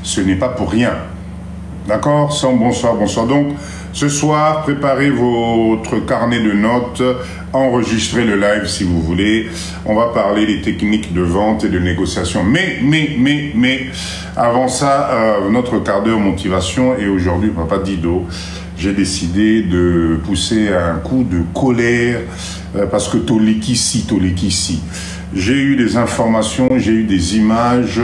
Ce n'est pas pour rien. D'accord? Bonsoir, bonsoir. Donc, ce soir, préparez votre carnet de notes, enregistrez le live si vous voulez. On va parler des techniques de vente et de négociation. Mais, avant ça, notre quart d'heure motivation. Et aujourd'hui, Papa Dido, j'ai décidé de pousser un coup de colère parce que Tolekisi. J'ai eu des informations, j'ai eu des images.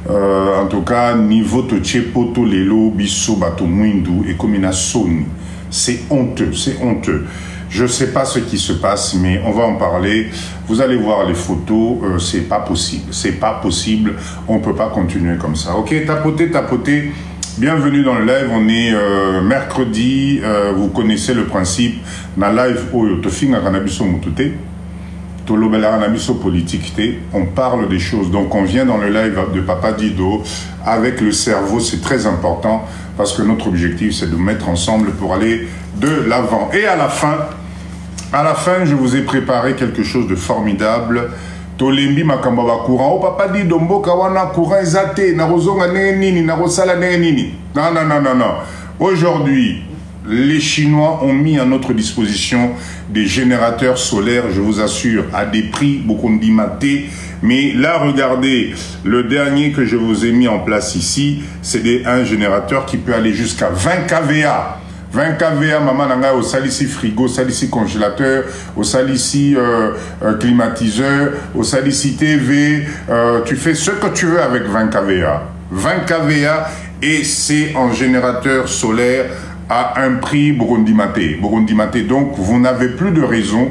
En tout cas, niveau Tochepoto Lelo Bisso Bato Mwindu et comme Sony. C'est honteux, c'est honteux. Je ne sais pas ce qui se passe, mais on va en parler. Vous allez voir les photos, c'est pas possible. C'est pas possible, on ne peut pas continuer comme ça. Ok, tapotez. Bienvenue dans le live, on est mercredi, vous connaissez le principe. Na live Oyo Tofinga Kanabiso Mutute. Politique, on parle des choses. Donc on vient dans le live de Papa Dido avec le cerveau, c'est très important parce que notre objectif c'est de mettre ensemble pour aller de l'avant. Et à la fin, je vous ai préparé quelque chose de formidable. Tolembi makamba courant. Oh Papa Dido mboka wana courant ezate na rozonga nini na rosala nini. Non. Aujourd'hui, les Chinois ont mis à notre disposition des générateurs solaires, je vous assure, à des prix beaucoup dimatés. Mais là, regardez, le dernier que je vous ai mis en place ici, c'est un générateur qui peut aller jusqu'à 20 kVA. 20 kVA, maman nanga, au salici frigo, salici congélateur, au salici climatiseur, au salici TV. Tu fais ce que tu veux avec 20 kVA. 20 kVA et c'est en générateur solaire à un prix Burundimate. Donc, vous n'avez plus de raison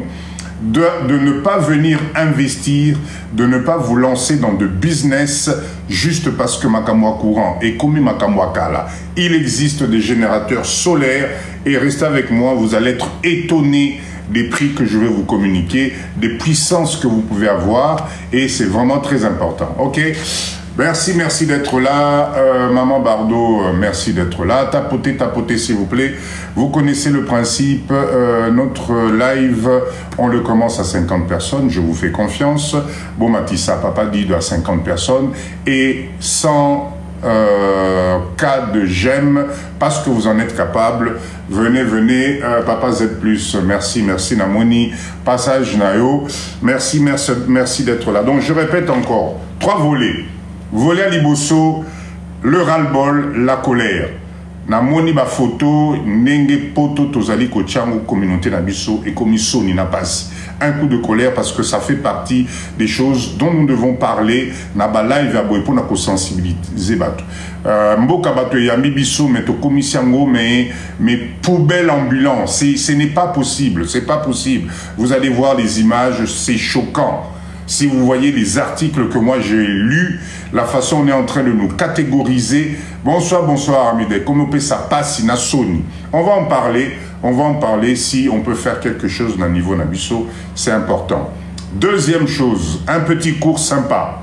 de ne pas venir investir, de ne pas vous lancer dans de business juste parce que Makamwa courant et comme Makamwa Kala. Il existe des générateurs solaires et restez avec moi, vous allez être étonné des prix que je vais vous communiquer, des puissances que vous pouvez avoir et c'est vraiment très important. Ok? Merci d'être là. Maman Bardot, merci d'être là. Tapotez, s'il vous plaît. Vous connaissez le principe. Notre live, on le commence à 50 personnes. Je vous fais confiance. Bon, Matissa, Papa Dido à 50 personnes. Et 100 cas de j'aime parce que vous en êtes capable. Venez. Papa Z+. Merci, Namoni. Passage Nayo. Merci d'être là. Donc, je répète encore. 3 volets. Volet à Liboso, le ras-le-bol, la colère. Na moni ba photo, nenge poto tozali ko tchango communauté na biso et komiso ni na passe. Un coup de colère parce que ça fait partie des choses dont nous devons parler. Na ba live ya boy pour na ko sensibiliser bato. Mboka bato yambi biso mais to komisiango mais poubelle ambulance. Ce n'est pas possible, c'est pas possible. Vous allez voir les images, c'est choquant. Si vous voyez les articles que moi j'ai lus, la façon on est en train de nous catégoriser. Bonsoir Amide, comment ça passe na Sony. On va en parler si on peut faire quelque chose d'un niveau Nabiso, c'est important. Deuxième chose, un petit cours sympa.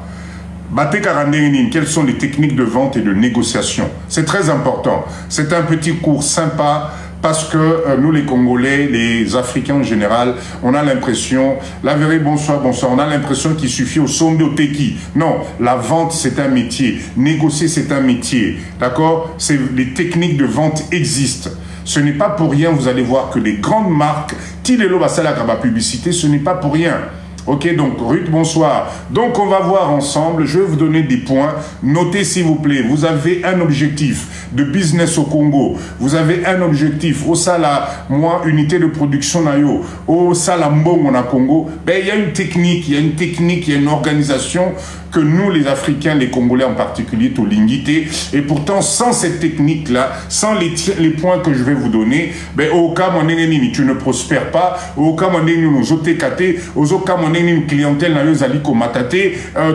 Bate Karandenin, quelles sont les techniques de vente et de négociation? C'est très important. C'est un petit cours sympa. Parce que nous les Congolais, les Africains en général, on a l'impression, la vérité, bonsoir, on a l'impression qu'il suffit au sommet au teki. Non, la vente c'est un métier, négocier c'est un métier, d'accord? Les techniques de vente existent. Ce n'est pas pour rien, vous allez voir que les grandes marques, Tilelo Basala Kaba Publicité, ce n'est pas pour rien. Ok, donc Ruth, bonsoir. Donc on va voir ensemble, je vais vous donner des points. Notez s'il vous plaît, vous avez un objectif de business au Congo. Vous avez un objectif au Sala, moi, unité de production nayo, au Sala Mbongo na Congo. Ben, il y a une technique, il y a une organisation que nous, les Africains, les Congolais en particulier, tout l'ingité. Et pourtant, sans cette technique-là, sans les points que je vais vous donner, ben, au cas où tu ne prospères pas, au cas où nous otekate, au cas où une clientèle na yozaliko matate,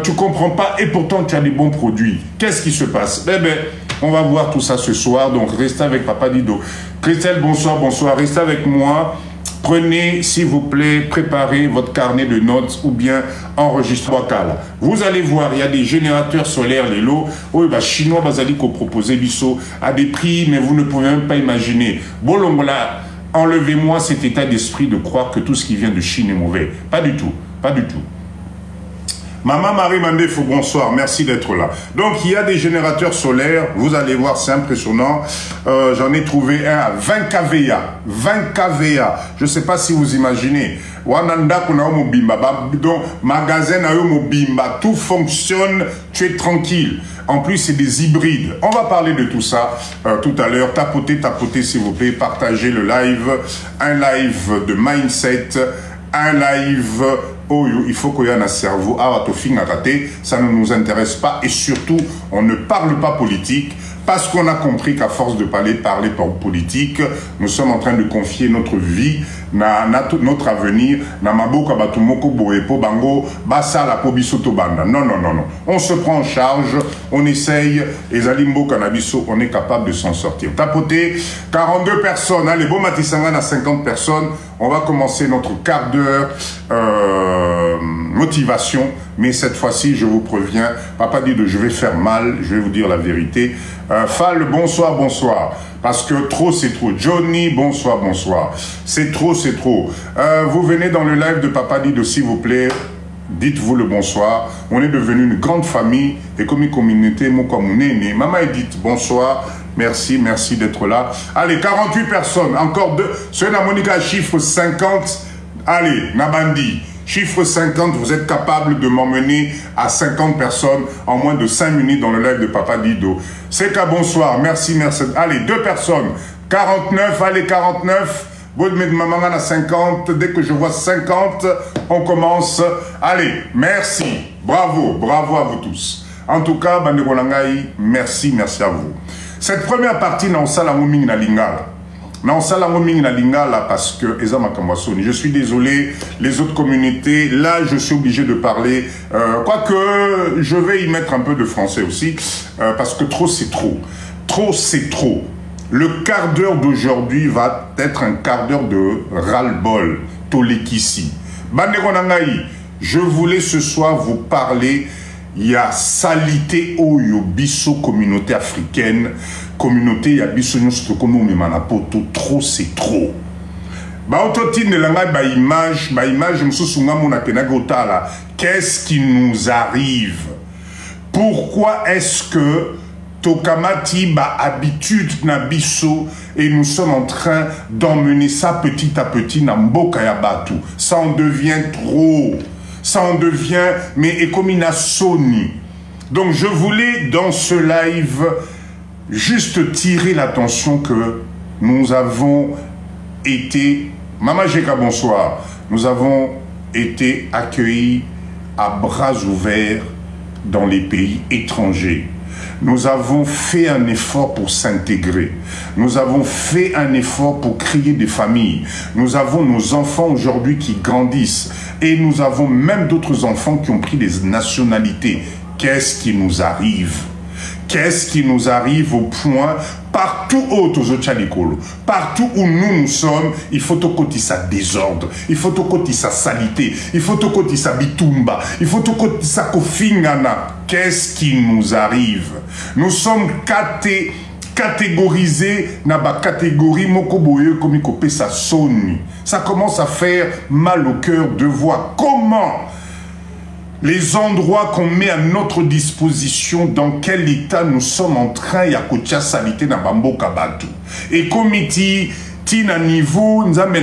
tu comprends pas et pourtant tu as des bons produits. Qu'est-ce qui se passe? Ben, on va voir tout ça ce soir, donc restez avec Papa Dido. Christelle, bonsoir, restez avec moi. Prenez, s'il vous plaît, préparez votre carnet de notes ou bien enregistrez vocal. Vous allez voir, il y a des générateurs solaires, les lots. Oh, bah, Chinois, basaliko proposer biso à des prix, mais vous ne pouvez même pas imaginer. Bolongola, enlevez-moi cet état d'esprit de croire que tout ce qui vient de Chine est mauvais. Pas du tout, pas du tout. Maman Marie Mandefo, bonsoir, merci d'être là. Donc, il y a des générateurs solaires, vous allez voir, c'est impressionnant. J'en ai trouvé un à 20 kVA. 20 kVA. Je ne sais pas si vous imaginez. Wananda kuna mobimba, donc magasin na mobimba, tout fonctionne, tu es tranquille. En plus, c'est des hybrides. On va parler de tout ça tout à l'heure. Tapotez, s'il vous plaît, partagez le live. Un live de mindset, un live où il faut qu'il y ait un cerveau. Ça ne nous intéresse pas et surtout, on ne parle pas politique. Parce qu'on a compris qu'à force de parler politique, nous sommes en train de confier notre vie, notre avenir, non. On se prend en charge, on essaye, et Zalimbo Cannabiso, on est capable de s'en sortir. Tapoter, 42 personnes, allez, bon Matissangan à 50 personnes, on va commencer notre quart d'heure motivation, mais cette fois-ci, je vous préviens, Papa dit de je vais faire mal, je vais vous dire la vérité. Fall, bonsoir, bonsoir. Parce que trop, c'est trop. Johnny, bonsoir, bonsoir. C'est trop, c'est trop. Vous venez dans le live de Papa dit de s'il vous plaît, dites-vous le bonsoir. On est devenu une grande famille et comme une communauté, Maman Edith, bonsoir. Merci, merci d'être là. Allez, 48 personnes, encore deux. Ce Monica, chiffre 50. Allez, Nabandi. Chiffre 50, vous êtes capable de m'emmener à 50 personnes en moins de 5 minutes dans le live de Papa Dido. C'est qu'à bonsoir, merci, merci. Allez, 2 personnes, 49, allez, 49. Vous mettez ma maman à 50, dès que je vois 50, on commence. Allez, merci, bravo, bravo à vous tous. En tout cas, Bande Bolangaï, merci, merci à vous. Cette première partie, dans Salamoming na Lingala. Non, ça la na lingala parce que je suis désolé, les autres communautés, là je suis obligé de parler, quoique je vais y mettre un peu de français aussi, parce que trop c'est trop. Trop c'est trop. Le quart d'heure d'aujourd'hui va être un quart d'heure de ras-le-bol, tolekissi. Banderonangaï, je voulais ce soir vous parler. Il y a salité au biso communauté africaine, communauté il y a biso nous comme on manapoto trop c'est trop. Ba autotine de l'anga ba image msusunga mona penagota là. Qu'est-ce qui nous arrive? Pourquoi est-ce que Tokamati ba habitude na biso et nous sommes en train d'emmener ça petit à petit na mboka ya batu. Ça en devient trop. Ça en devient, mais et comme une Sony. Donc je voulais dans ce live juste tirer l'attention que nous avons été, Maman Jeka bonsoir, nous avons été accueillis à bras ouverts dans les pays étrangers. Nous avons fait un effort pour s'intégrer. Nous avons fait un effort pour créer des familles. Nous avons nos enfants aujourd'hui qui grandissent. Et nous avons même d'autres enfants qui ont pris des nationalités. Qu'est-ce qui nous arrive? Qu'est-ce qui nous arrive au point, partout partout où nous sommes, il faut que ça désordre, il faut que ça salité, il faut que ça bitumba, il faut que ça kofingana. Qu'est-ce qui nous arrive? Nous sommes catégorisés dans la catégorie mokoboye comme ça sonne. Ça commence à faire mal au cœur de voir comment les endroits qu'on met à notre disposition, dans quel état nous sommes en train de salité dans Bambo Kabatu. Et comme tina niveau, nous avons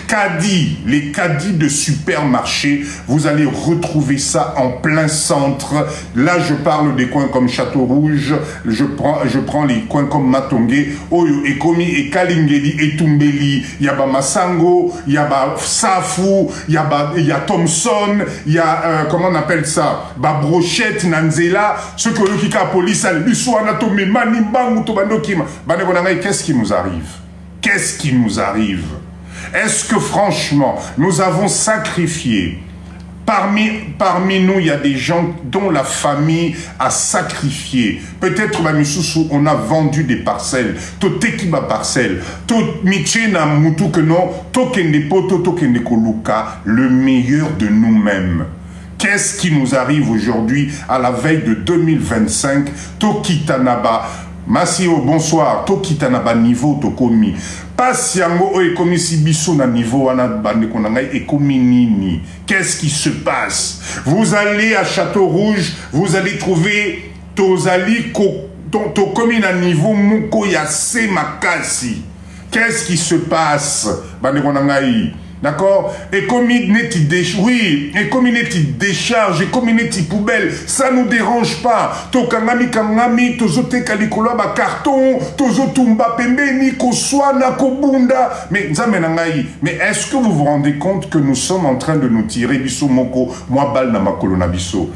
caddies, les caddies de supermarché, vous allez retrouver ça en plein centre. Là, je parle des coins comme Château Rouge, je prends les coins comme Matongé, Oyo, Ekomi, et Kalingeli, et Tumbeli, il y a Massango, il y a Safou, il y a Thompson, il y a, comment on appelle ça, Brochette, Nanzela, ce que le Kika Police, Anatome, Manimbangu, Tobandokima. Qu'est-ce qui nous arrive? Qu'est-ce qui nous arrive? Est-ce que franchement, nous avons sacrifié? Parmi nous, il y a des gens dont la famille a sacrifié. Peut-être, on a vendu des parcelles. Totekiba parcelle. Le meilleur de nous-mêmes. Qu'est-ce qui nous arrive aujourd'hui à la veille de 2025? Tokitanaba. Masio, bonsoir. Tokita na ba niveau tokomi. Pas yango o ekomi si biso na niveau wana bande konanga ekomi nini. Qu'est-ce qui se passe? Vous allez à Château Rouge, vous allez trouver Tozali tokomi na niveau muko ya se makasi. Qu'est-ce qui se passe? Bande konanga d'accord? Et comme il n'est oui, et comme il n'est décharge, et comme il n'est poubelle, ça nous dérange pas. Tokangami kangami, tozote kalikolo ba carton, tozotumba pembeni, koswana kobunda. Mais mais est-ce que vous vous rendez compte que nous sommes en train de nous tirer biso moko, moi bal na makolo na biso?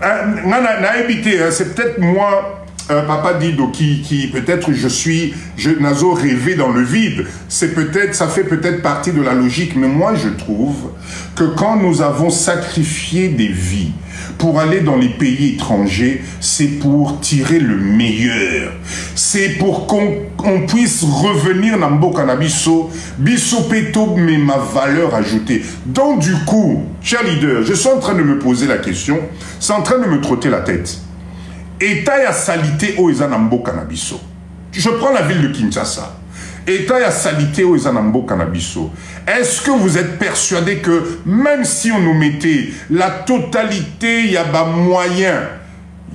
C'est peut-être moi. Papa Dido, qui peut-être je n'azo rêvé dans le vide. C'est peut-être, ça fait peut-être partie de la logique, mais moi je trouve que quand nous avons sacrifié des vies pour aller dans les pays étrangers, c'est pour tirer le meilleur. C'est pour qu'on puisse revenir dans Mboka na biso, biso peto, mais ma valeur ajoutée. Donc du coup, cher leader, je suis en train de me poser la question, c'est en train de me trotter la tête. État ya salité au Ezanambo Canabiso. Je prends la ville de Kinshasa. État ya salité au Ezanambo Canabiso. Est-ce que vous êtes persuadé que même si on nous mettait la totalité, il y a bas moyen,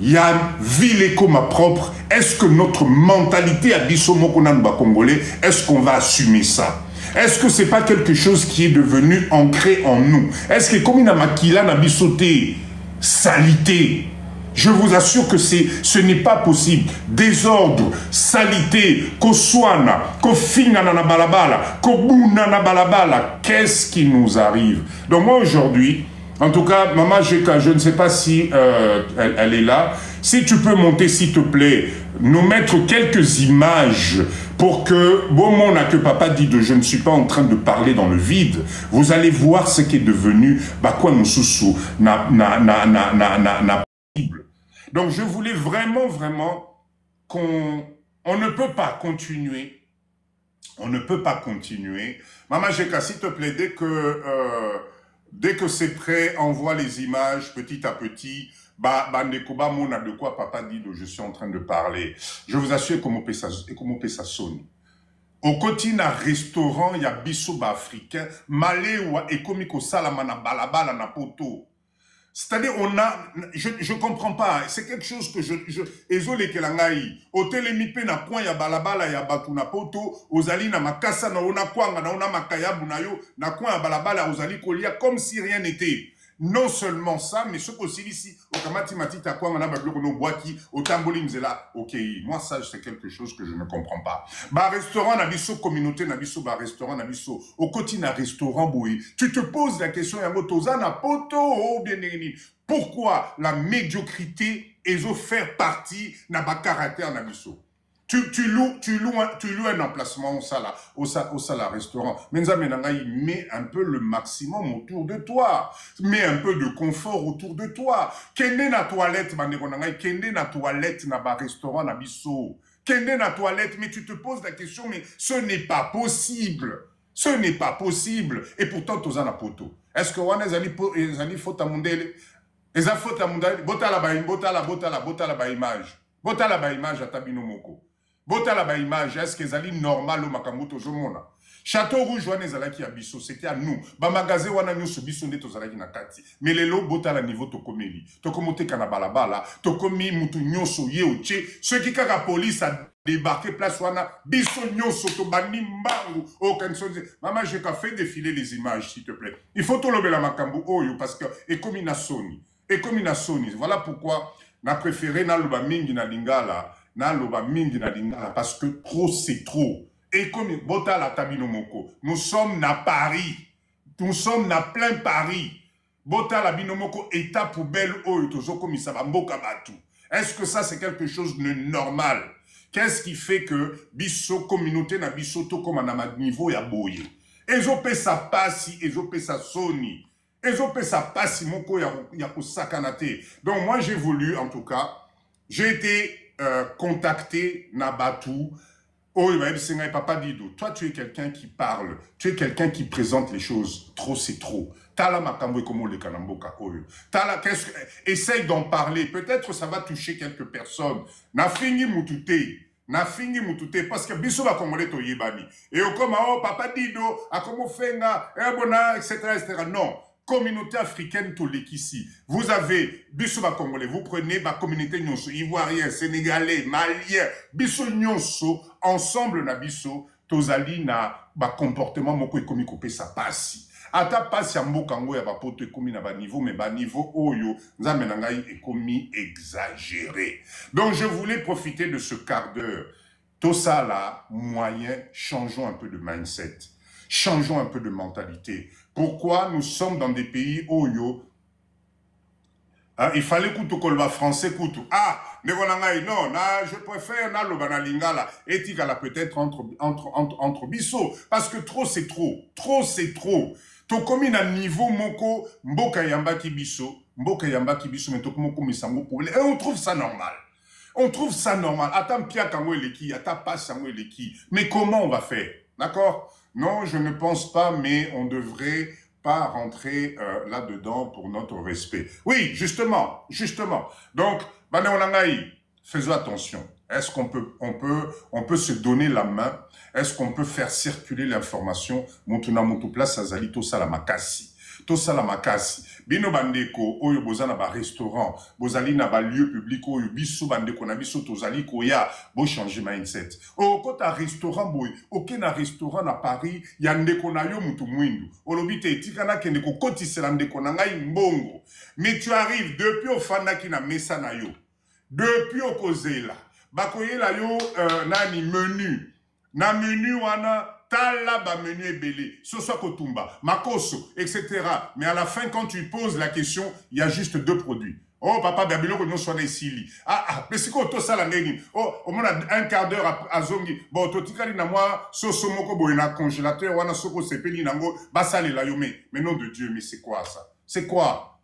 il y a ville comme ma propre, est-ce que notre mentalité à Bisomo Konanba Congolais, est-ce qu'on va assumer ça? Est-ce que c'est pas quelque chose qui est devenu ancré en nous? Est-ce que comme il a maquilla n'a bisoté salité? Je vous assure que ce n'est pas possible. Désordre, salité, koswana, kofinga na balabala, kobuna na balabala. Qu'est-ce qui nous arrive? Donc moi aujourd'hui, en tout cas, Maman Jeka, je ne sais pas si elle est là. Si tu peux monter, s'il te plaît, nous mettre quelques images pour que, bon, mon a que papa dit de je ne suis pas en train de parler dans le vide. Vous allez voir ce qui est devenu, bah quoi, mon soussou, donc je voulais vraiment qu'on ne peut pas continuer. On ne peut pas continuer. Maman Jeka, s'il te plaît, dès que c'est prêt, envoie les images petit à petit. Bandekuba mona de quoi papa dit je suis en train de parler. Je vous assure comment on peut ça sonne. Au côté d'un restaurant, il y a bisoba africain, malé ou ekomiko salamana balabala na poto. C'est-à-dire, je comprends pas, c'est quelque chose que ezole kelangai, hôtel mipe na point ya balabala ya batu na poto, ozali na makasa na ona kwanga na ona makayabu na yo, na coin ya balabala ozali kolia comme si rien n'était. Non seulement ça, mais ce qu'aussi ici, au kamati matita kwanga na babloko no boaki, au tamboli mzela, ok, moi ça c'est quelque chose que je ne comprends pas. Ba restaurant na biso communauté na biso ba restaurant na biso, au côté na restaurant boui, tu te poses la question ya motoza na poto, oh bien nini. Pourquoi la médiocrité est faire partie na ba caractère na biso? Tu loues un emplacement au sala restaurant. Mais mets un peu le maximum autour de toi. Mets un peu de confort autour de toi. Kende na toilette, kende na toilette na ba restaurant na biso. Kende na toilette, mais tu te poses la question, mais ce n'est pas possible. Ce n'est pas possible. Et pourtant, tu as na poto. Est-ce que wana ezali faute à mondele? Eza faute à mondele? Botala ba image. Botala ba image à tabino moko. Botala ba image, est-ce que zali normal au makamuto zomona? Château Rouge wana ezalaki ya biso, c'était à nous. Ba magasin wana nyonso biso nde tozalaki na kati. Mais lelo botala niveau tokomeli. Tokomote kana balabala, tokomi mutu nyonso ye oche. Ceux qui kaka police a débarqué place wana biso nyonso to bani mbangu aucun chose. Maman j'ai qu'à fait défiler les images s'il te plaît. Il faut tolobela makambu oyo parce que et comme ina Sony. Et comme ina Sony. Voilà pourquoi na préféré na loba mingi na lingala. Parce que trop c'est trop. Et comme Bota la Tabino Moko, nous sommes à Paris. Nous sommes à plein Paris. Bota la Binomoko état poubelle oyo tozoko misaba mboka batu. Est-ce que ça c'est quelque chose de normal? Qu'est-ce qui fait que biso communauté na biso to comme na niveau ya boye? Ezope sa pasi, ezope sa soni. Ezope sa pasi moko ya kosakanate. Donc moi j'ai voulu en tout cas, j'ai été contacter Nabatou. Oh, papa Dido, toi tu es quelqu'un qui parle, tu es quelqu'un qui présente les choses. Trop c'est trop. Tala makambo comme le kanamboka oyo. Tala essaye d'en parler. Peut-être ça va toucher quelques personnes. Na fini mutute. na fingi mutute parce que biso ba congolais to yebani et comme oh papa Dido a comment fenga bona etc etc non communauté africaine to lekisi vous avez biso ba congolais vous prenez ba communauté nyonso ivoirien sénégalais malien biso nyonso ensemble na biso tozali na ba comportement moko ekomi kopé ça passe ata pasi ya mboka ngo ya bapoto ekomi na ba niveau mais ba niveau oyo nzambe na ngai ekomi exagéré. Donc je voulais profiter de ce quart d'heure. Tout ça là, moyen, changeons un peu de mindset. Changeons un peu de mentalité. Pourquoi nous sommes dans des pays oyo il fallait koutou kolba français koutou. Ah, ne volanga non, na je préfère na lobana lingala etikala peut-être entre biso parce que trop c'est trop. Trop c'est trop. To komi na niveau moko mboka yamba kibiso mais to moko misango pour et on trouve ça normal. On trouve ça normal. Attends pia kango eleki, ata pas sango eleki. Mais comment on va faire? D'accord? Non, je ne pense pas mais on devrait pas rentrer là-dedans pour notre respect. Oui, justement. Donc, faisons attention. Est-ce qu'on peut se donner la main? Est-ce qu'on peut faire circuler l'information? Montuna place azali to sala makasi. To sala makasi. Bino bandeko oyo bozana ba restaurant, bozali na ba lieu public oyo biso bandeko na biso tozali koya bo changer mindset. O kota restaurant boy, aucun restaurant na Paris, ya ndeko na yo mutu mwindu. Olobite etikana kende ko kotisela ndeko na ngai mbongo. Mais tu arrives depuis ofandaki na mesa na yo. Depuis okozela. Bakoyela yo nani menu. Na menu wana tala ba menu ebele. Soso kotumba, makoso, etc. Mais à la fin, quand tu poses la question, il y a juste deux produits. Oh, papa, babilo que nous sommes ici. Mais c'est quoi, tout ça, la négine? Oh, au moins, un quart d'heure à zongi. Bon, totikali na moi, soso moko boy na congélateur, wana soko sepeli nango, basale la yome. Mais nom de Dieu, mais c'est quoi ça? C'est quoi?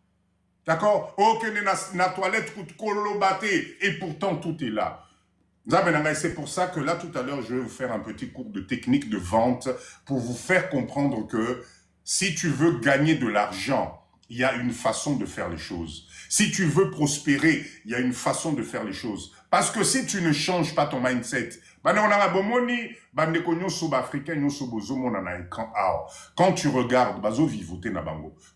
D'accord? Oh, kene na toilette kout kolobate. Et pourtant, tout est là. C'est pour ça que là, tout à l'heure, je vais vous faire un petit cours de technique de vente pour vous faire comprendre que si tu veux gagner de l'argent, il y a une façon de faire les choses. Si tu veux prospérer, il y a une façon de faire les choses. Parce que si tu ne changes pas ton mindset, quand tu regardes,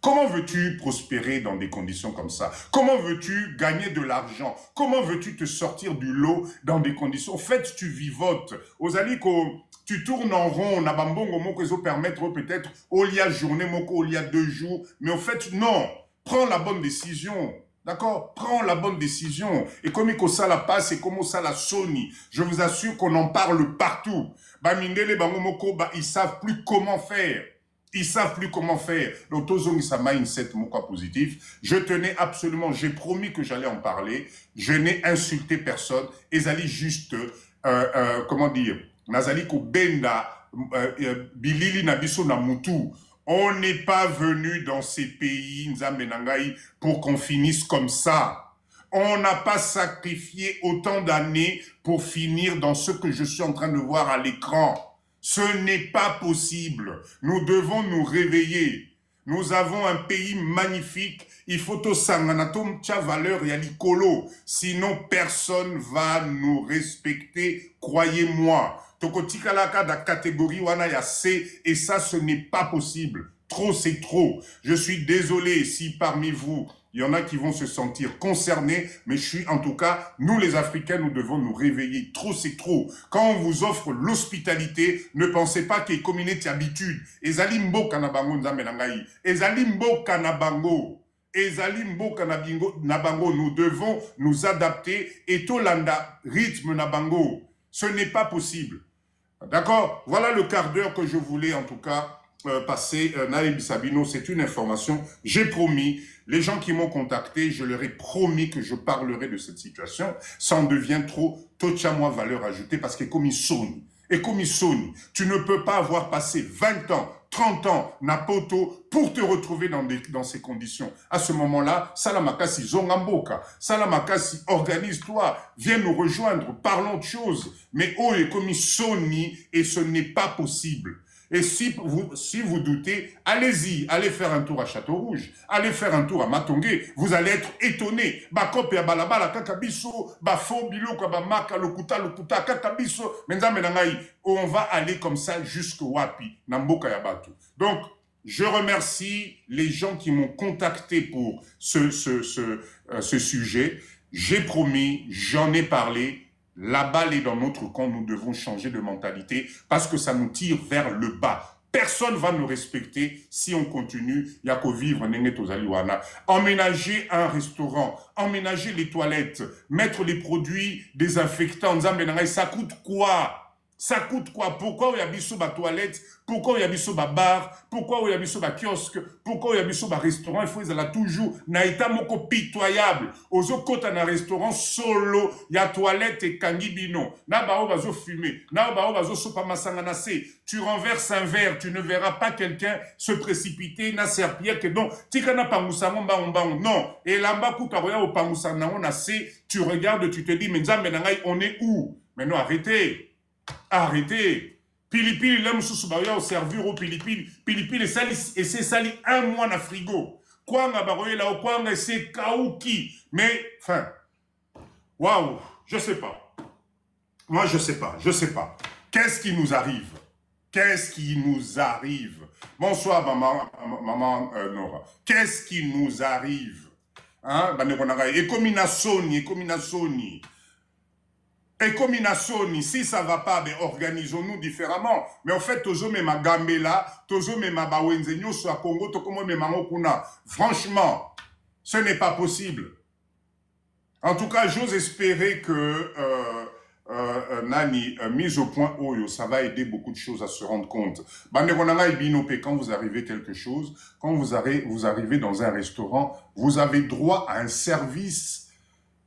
comment veux-tu prospérer dans des conditions comme ça? Comment veux-tu gagner de l'argent? Comment veux-tu te sortir du lot dans des conditions? En fait, tu vivotes. Tu tournes en rond, nabambongo moko permettre peut-être au lieu journée moko, au lieu 2 jours. Mais en fait, non. Prends la bonne décision. D'accord? Prends la bonne décision. Et comme ça la passe et comme ça la Sony, je vous assure qu'on en parle partout. Mindele bangomoko, ils savent plus comment faire. Ils savent plus comment faire. Donc, tozongi sa mindset moko positif. Je tenais absolument, j'ai promis que j'allais en parler. Je n'ai insulté personne. Ezali juste, comment dire, Nazali ko benda, bilili na biso na mutu. On n'est pas venu dans ces pays, Nzambenangaï, pour qu'on finisse comme ça. On n'a pas sacrifié autant d'années pour finir dans ce que je suis en train de voir à l'écran. Ce n'est pas possible. Nous devons nous réveiller. Nous avons un pays magnifique. Il faut tout sanganatom tcha valeur et alikolo. Sinon, personne va nous respecter. Croyez-moi. Tokotikalaka da catégorie wana ya C. Et ça, ce n'est pas possible. Trop, c'est trop. Je suis désolé si parmi vous, il y en a qui vont se sentir concernés, mais je suis en tout cas, nous les Africains, nous devons nous réveiller. Trop, c'est trop. Quand on vous offre l'hospitalité, ne pensez pas qu'il y ait communauté habitude. Ezalimbo kanabango nzamenangai. Ezalimbo kanabango. Ezalimbo kanabango. Nous devons nous adapter. Et tolanda rythme nabango. Ce n'est pas possible. D'accord? Voilà le quart d'heure que je voulais en tout cas passer. Naïb Sabino, c'est une information. J'ai promis. Les gens qui m'ont contacté, je leur ai promis que je parlerai de cette situation. Ça en devient trop. Tocha moi valeur ajoutée parce que comme ils sont. Et comme ils sont, tu ne peux pas avoir passé 20 ans, 30 ans, Napoto, pour te retrouver dans ces conditions. À ce moment-là, Salamakasi Zongamboka, Salamakasi, organise-toi, viens nous rejoindre, parlons de choses. Mais oh, et comme ils sont, et ce n'est pas possible. Et si vous doutez, allez-y, allez faire un tour à Château-Rouge, allez faire un tour à Matongué, vous allez être étonnés. Bakope ya balabala kakabiso, bafo biloko bamaka lokuta kakabiso, on va aller comme ça jusqu'au Wapi, Namboka Yabatu. Donc, je remercie les gens qui m'ont contacté pour ce sujet. J'ai promis, j'en ai parlé. La balle est dans notre camp, nous devons changer de mentalité parce que ça nous tire vers le bas. Personne va nous respecter si on continue. Il y a qu'au vivre, emménager un restaurant, emménager les toilettes, mettre les produits désinfectants, ça coûte quoi? Ça coûte quoi? Pourquoi il y a biso ba toilette? Pourquoi il y a biso ba bar? Pourquoi il y a biso ba kiosque? Pourquoi il y a biso ba restaurant? Il faut ils la toujours na état moko pitoyable. Ozo kota na restaurant solo, il y a toilette et kangibino. Na ba o bazo fumer, na ba o bazo sopa masangana se. Tu renverses un verre, tu ne verras pas quelqu'un se précipiter na serpillère que donc tika na pangusango ba non. Et là-bas kuta roya o pangusango na se, tu regardes, tu te dis mais nzambe na ngai on est où? Mais non, arrêtez. Arrêtez. Pilipili, l'homme sous au servir au pilipili. Pilipili, et c'est sali un mois na frigo. Kwanga baroye là, kwanga c'est kaouki. Mais, enfin, waouh, je sais pas. Moi, je sais pas. Qu'est-ce qui nous arrive? Qu'est-ce qui nous arrive? Bonsoir, maman Nora. Qu'est-ce qui nous arrive? Hein? Et comme Sony. Et comme si ça va pas, ben organisons-nous différemment. Mais en fait, tozo me ma gambela, tozo me ma bawenzenyo soit Congo, to como me kuna. Franchement, ce n'est pas possible. En tout cas, j'ose espérer que Nani, mise au point Oyo, ça va aider beaucoup de choses à se rendre compte. Banderonanga et Binope, quand vous arrivez quelque chose, quand vous arrivez dans un restaurant, vous avez droit à un service,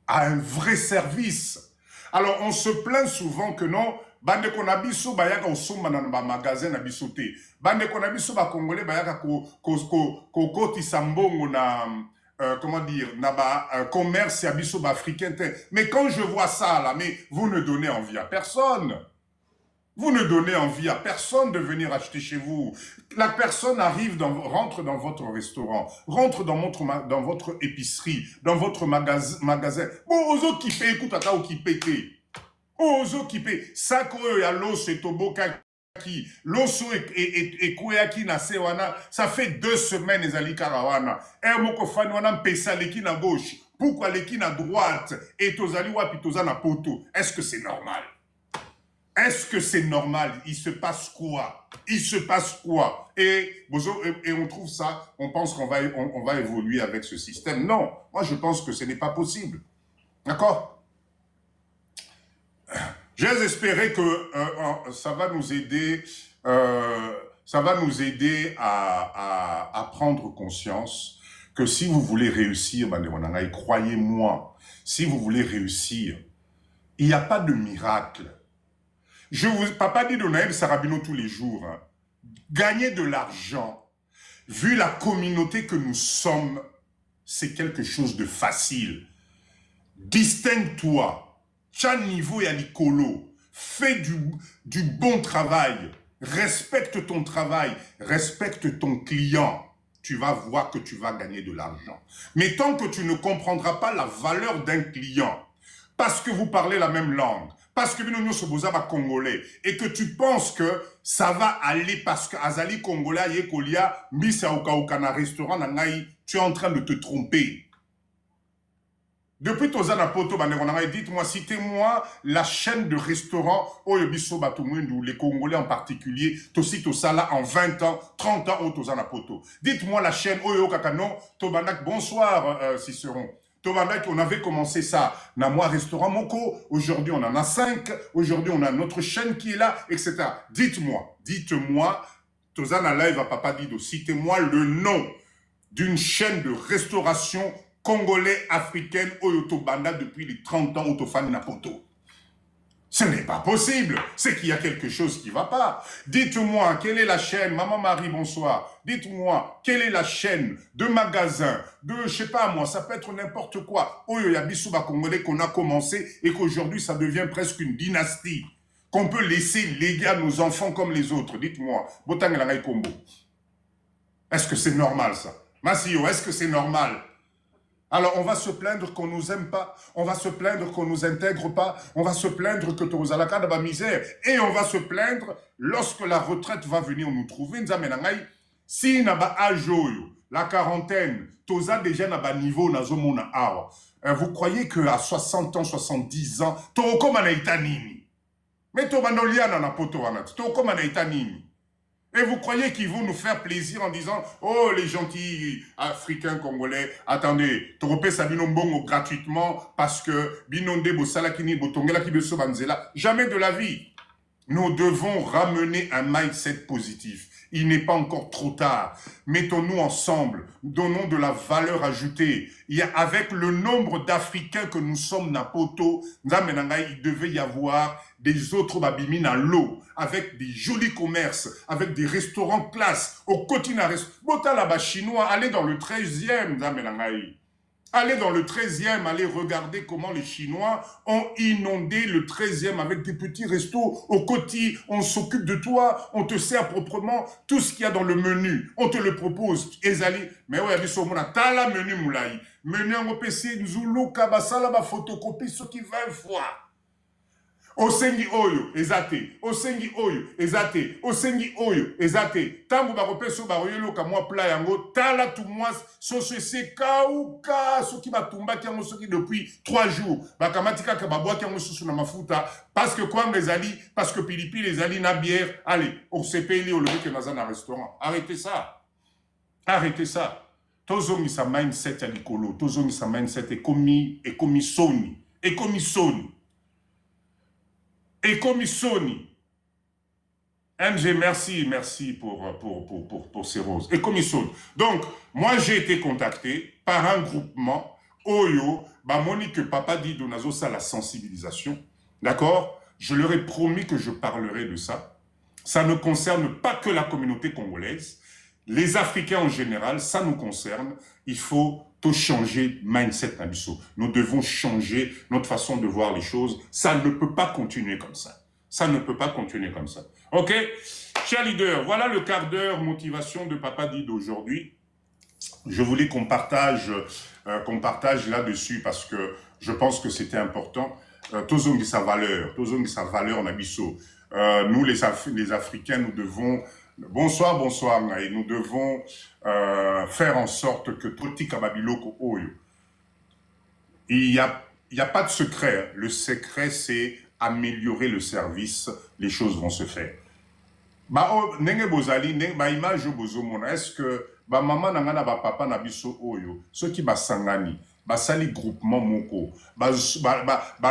à un vrai service. Alors, on se plaint souvent que non, bande konabiso bayaka osomba na ba magasin na bisoté. Bande konabiso ba congolais bayaka ko koti sambongo na comment dire, na ba commerce ya biso ba africain. Mais quand je vois ça là, mais vous ne donnez envie à personne. Vous ne donnez envie à personne de venir acheter chez vous. La personne rentre dans votre restaurant, rentre dans votre épicerie, dans votre magasin. Bon, aux autres qui payent, écoute, à qui payent. Aux autres qui payent. Ça, il y a l'os et toboka qui, l'osso et koyaki na sewana, ça fait 2 semaines, les ali karawana. Et moko fani wana mpesa leki na gauche. Pourquoi leki na droite? Et tozali wapi toza na poto. Est-ce que c'est normal? Est-ce que c'est normal? Il se passe quoi? Et on trouve ça, on pense qu'on va évoluer avec ce système. Non, moi je pense que ce n'est pas possible. D'accord? J'ose espérer que ça va nous aider, à prendre conscience que si vous voulez réussir, croyez-moi, si vous voulez réussir, il n'y a pas de miracle. Papa dit de Naël Sarabino tous les jours, hein, gagner de l'argent, vu la communauté que nous sommes, c'est quelque chose de facile. Distingue-toi, tcha niveau et alikolo, fais du bon travail, respecte ton travail, respecte ton client, tu vas voir que tu vas gagner de l'argent. Mais tant que tu ne comprendras pas la valeur d'un client, parce que vous parlez la même langue, parce que nous sommes congolais, et que tu penses que ça va aller parce que Azali Congolais, Yekolia, Misa Okaokana restaurant, tu es en train de te tromper. Depuis Tozana Poto, dites-moi, citez-moi la chaîne de restaurants, Oyobiso Batumwendu, les Congolais en particulier, Tosito Sala en 20 ans, 30 ans, Tozana Poto. Dites-moi la chaîne Oyo Kakano, Tobanak, bonsoir, Cicéron. On avait commencé ça, Namois Restaurant Moko, aujourd'hui on en a 5, aujourd'hui on a notre chaîne qui est là, etc. Dites-moi, Tozana Live à Papa Dido, citez-moi le nom d'une chaîne de restauration congolais africaine Oyotobanda depuis les 30 ans Otofani Napoto. Ce n'est pas possible. C'est qu'il y a quelque chose qui ne va pas. Dites-moi, quelle est la chaîne, Maman Marie, bonsoir. Dites-moi, quelle est la chaîne de magasins, de, je sais pas moi, ça peut être n'importe quoi. Oyo Yabisuba Congolais qu'on a commencé et qu'aujourd'hui ça devient presque une dynastie. qu'on peut laisser léguer à nos enfants comme les autres? Dites-moi. Est-ce que c'est normal ça? Massio, est-ce que c'est normal? Alors on va se plaindre qu'on nous aime pas, on va se plaindre qu'on nous intègre pas, on va se plaindre que tu as la carte de la misère, et on va se plaindre lorsque la retraite va venir nous trouver. Si n'a pas âge, la quarantaine, tu as déjà na niveau na zomona awa. Vous croyez qu'à 60 ans, 70 ans, tu as comme un itanini. Mais tu as na poto wanat, tu as comme un itanini. Et vous croyez qu'ils vont nous faire plaisir en disant « Oh, les gentils Africains, Congolais, attendez, Toropé Sabino Mbongo gratuitement parce que Binonde Bosalakini Botongela Kibeso Banzela. » Jamais de la vie. Nous devons ramener un mindset positif. Il n'est pas encore trop tard. Mettons-nous ensemble. Donnons de la valeur ajoutée. Avec le nombre d'Africains que nous sommes, Napoto, il devait y avoir des autres babimines à l'eau, avec des jolis commerces, avec des restaurants classe, au quotidien. Bota là-bas chinois, allez dans le 13e, allez dans le 13e, allez regarder comment les Chinois ont inondé le 13e avec des petits restos au quotidien. On s'occupe de toi, on te sert proprement tout ce qu'il y a dans le menu. On te le propose. Ezali, mais ouais, t'as la menu moulaï. Menu en PC, Zulu, Kabasala, ba photocopie, ce qui 20 fois. Osengi oyo, ezate. Osengi oyo, ezate. Osengi oyo, ezate. Tambu baropeso baroyelo ka mwa pla yango, tala tout moi, soso se kauka, soki batumba kiango soki depuis 3 jours. Bakamatika ka babwa kiango soso na mafuta, parce que quoi ezali, parce que pilipi les ali na bière. Allez, on se paye au levé que dans un restaurant. Arrêtez ça. Arrêtez ça. Tozongi sa mindset ya likolo, tozongi sa mindset et komi soni. Et komi soni. Et comme Sony, MG, merci pour ces roses. Et comme Sony. Donc, moi, j'ai été contacté par un groupement, Oyo, Bamoni que Papa dit Donazo, ça la sensibilisation. D'accord? Je leur ai promis que je parlerai de ça. Ça ne concerne pas que la communauté congolaise. Les Africains en général, ça nous concerne. Il faut tout changer mindset Nabiso. Nous devons changer notre façon de voir les choses. Ça ne peut pas continuer comme ça. Ça ne peut pas continuer comme ça. Ok? Chers leaders, voilà le quart d'heure motivation de Papa Dido d'aujourd'hui. Je voulais qu'on partage là-dessus parce que je pense que c'était important. Tozongi sa valeur Nabiso. Nous, les Africains, nous devons... Bonsoir, et nous devons faire en sorte que Toti Kababiloko Oyo. Il n'y a pas de secret. Le secret, c'est améliorer le service. Les choses vont se faire. Est-ce que maman n'a pas papa n'a biso Oyo, ceux qui basangani, basali groupement moko,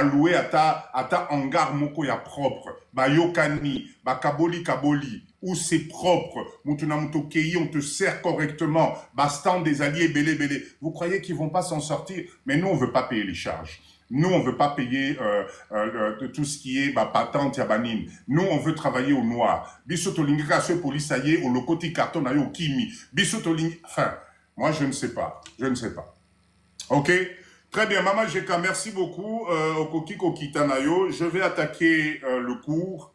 louer ata hangar moko ya propre, yokani, kaboli, où c'est propre, on te sert correctement, bastant des alliés belé. Vous croyez qu'ils vont pas s'en sortir? Mais nous, on veut pas payer les charges. Nous, on veut pas payer tout ce qui est patente yabanine. Nous, on veut travailler au noir. Bisotolinga ce police aye au lokoti carton ayo kimi. Bisotolinga. Enfin, moi je ne sais pas. Ok? Très bien, Maman Jeka, merci beaucoup. Okoki Kokitanayo. Je vais attaquer le cours.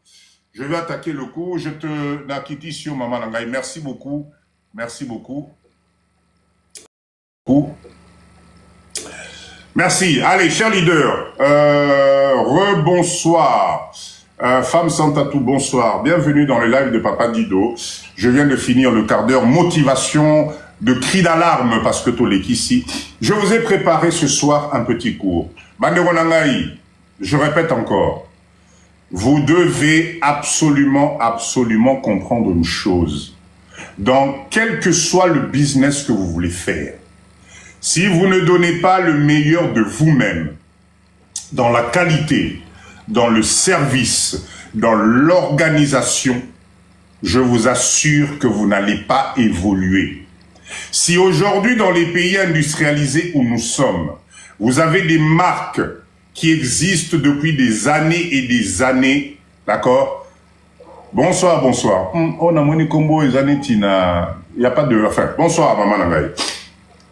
Je te nakiti sur Maman Nangai. Merci beaucoup. Merci. Allez, chers leaders, rebonsoir. Femme sans tatou, bonsoir. Bienvenue dans le live de Papa Dido. Je viens de finir le quart d'heure motivation de cri d'alarme parce que Tolek ici. Je vous ai préparé ce soir un petit cours. Bandero Nangai, je répète encore. Vous devez absolument comprendre une chose. Dans quel que soit le business que vous voulez faire, si vous ne donnez pas le meilleur de vous-même, dans la qualité, dans le service, dans l'organisation, je vous assure que vous n'allez pas évoluer. Si aujourd'hui, dans les pays industrialisés où nous sommes, vous avez des marques qui existent depuis des années et des années, d'accord? Bonsoir. On a moni combo et zanetina. Il n'y a pas de... Enfin, bonsoir, Maman Nangai.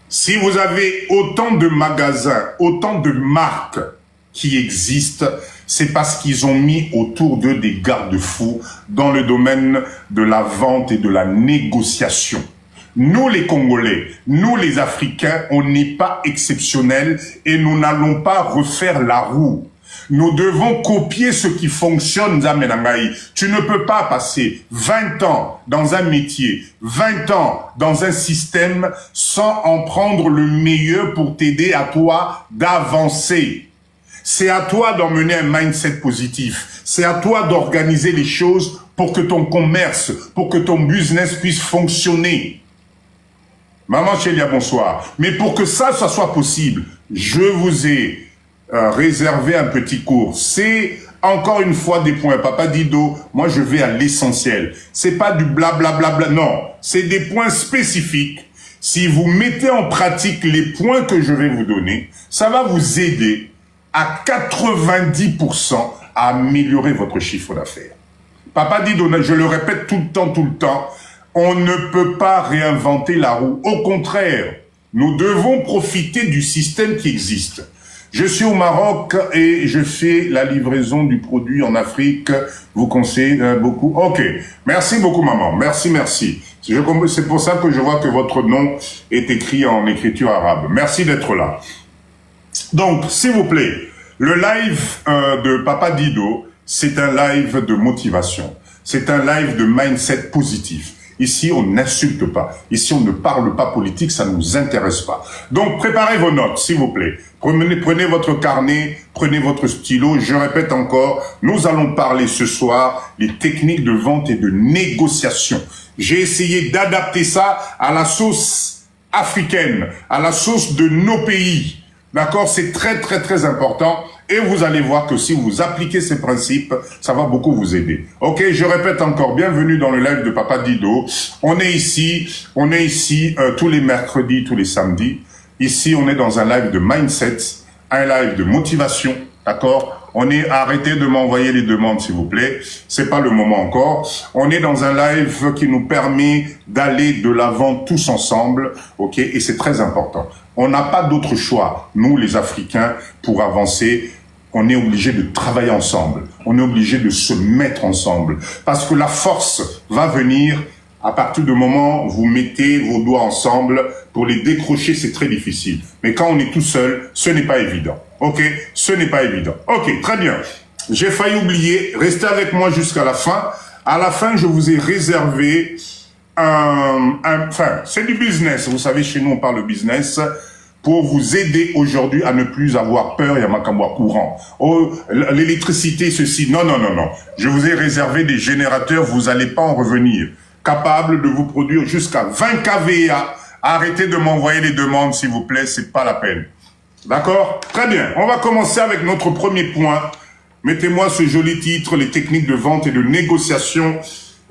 Si vous avez autant de magasins, autant de marques qui existent, c'est parce qu'ils ont mis autour d'eux des garde-fous dans le domaine de la vente et de la négociation. Nous les Congolais, nous les Africains, on n'est pas exceptionnels et nous n'allons pas refaire la roue. Nous devons copier ce qui fonctionne, Zamenangaï. Tu ne peux pas passer 20 ans dans un métier, 20 ans dans un système sans en prendre le meilleur pour t'aider à toi d'avancer. C'est à toi d'emmener un mindset positif. C'est à toi d'organiser les choses pour que ton commerce, pour que ton business puisse fonctionner. Maman Chélia, bonsoir. Mais pour que ça soit possible, je vous ai réservé un petit cours. C'est encore une fois des points. Papa Dido, moi je vais à l'essentiel. C'est pas du blablabla, non. C'est des points spécifiques. Si vous mettez en pratique les points que je vais vous donner, ça va vous aider à 90% à améliorer votre chiffre d'affaires. Papa Dido, je le répète tout le temps, on ne peut pas réinventer la roue. Au contraire, nous devons profiter du système qui existe. Je suis au Maroc et je fais la livraison du produit en Afrique. Vous conseillez beaucoup. Ok. Merci beaucoup, maman. Merci. C'est pour ça que je vois que votre nom est écrit en écriture arabe. Merci d'être là. Donc, s'il vous plaît, le live de Papa Dido, c'est un live de motivation. C'est un live de mindset positif. Ici, on n'insulte pas. Ici, on ne parle pas politique, ça ne nous intéresse pas. Donc, préparez vos notes, s'il vous plaît. Prenez votre carnet, prenez votre stylo. Je répète encore, nous allons parler ce soir des techniques de vente et de négociation. J'ai essayé d'adapter ça à la sauce africaine, à la sauce de nos pays. D'accord? C'est très important. Et vous allez voir que si vous appliquez ces principes, ça va beaucoup vous aider. Ok, je répète encore, bienvenue dans le live de Papa Dido. On est ici tous les mercredis, tous les samedis. Ici, on est dans un live de mindset, un live de motivation, d'accord? Arrêtez de m'envoyer les demandes, s'il vous plaît. C'est pas le moment encore. On est dans un live qui nous permet d'aller de l'avant tous ensemble, ok? Et c'est très important. On n'a pas d'autre choix, nous les Africains, pour avancer. On est obligé de travailler ensemble. On est obligé de se mettre ensemble. Parce que la force va venir à partir du moment où vous mettez vos doigts ensemble. Pour les décrocher, c'est très difficile. Mais quand on est tout seul, ce n'est pas évident. Ok? Ce n'est pas évident. Ok, très bien. J'ai failli oublier. Restez avec moi jusqu'à la fin. À la fin, je vous ai réservé enfin, c'est du business. Vous savez, chez nous, on parle de business. Pour vous aider aujourd'hui à ne plus avoir peur, il y a Makamboa courant. Oh, l'électricité, ceci. Non. Je vous ai réservé des générateurs, vous n'allez pas en revenir. Capables de vous produire jusqu'à 20 kVA. Arrêtez de m'envoyer les demandes, s'il vous plaît, c'est pas la peine. D'accord? Très bien. On va commencer avec notre premier point. Mettez-moi ce joli titre, les techniques de vente et de négociation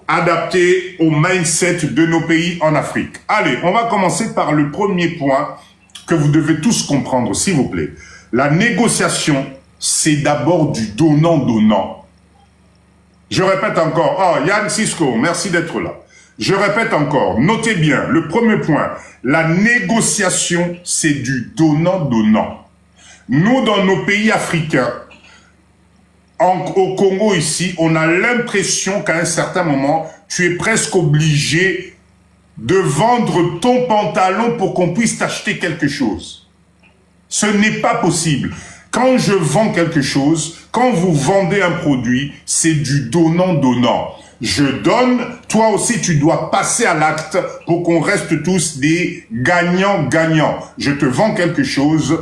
adaptées au mindset de nos pays en Afrique. Allez, on va commencer par le premier point que vous devez tous comprendre, s'il vous plaît. La négociation, c'est d'abord du donnant-donnant. Je répète encore. Oh, Yann Cisco, merci d'être là. Je répète encore. Notez bien, le premier point. La négociation, c'est du donnant-donnant. Nous, dans nos pays africains, au Congo ici, on a l'impression qu'à un certain moment, tu es presque obligé de vendre ton pantalon pour qu'on puisse t'acheter quelque chose. Ce n'est pas possible. Quand je vends quelque chose, quand vous vendez un produit, c'est du donnant-donnant. Je donne, toi aussi tu dois passer à l'acte pour qu'on reste tous des gagnants-gagnants. Je te vends quelque chose,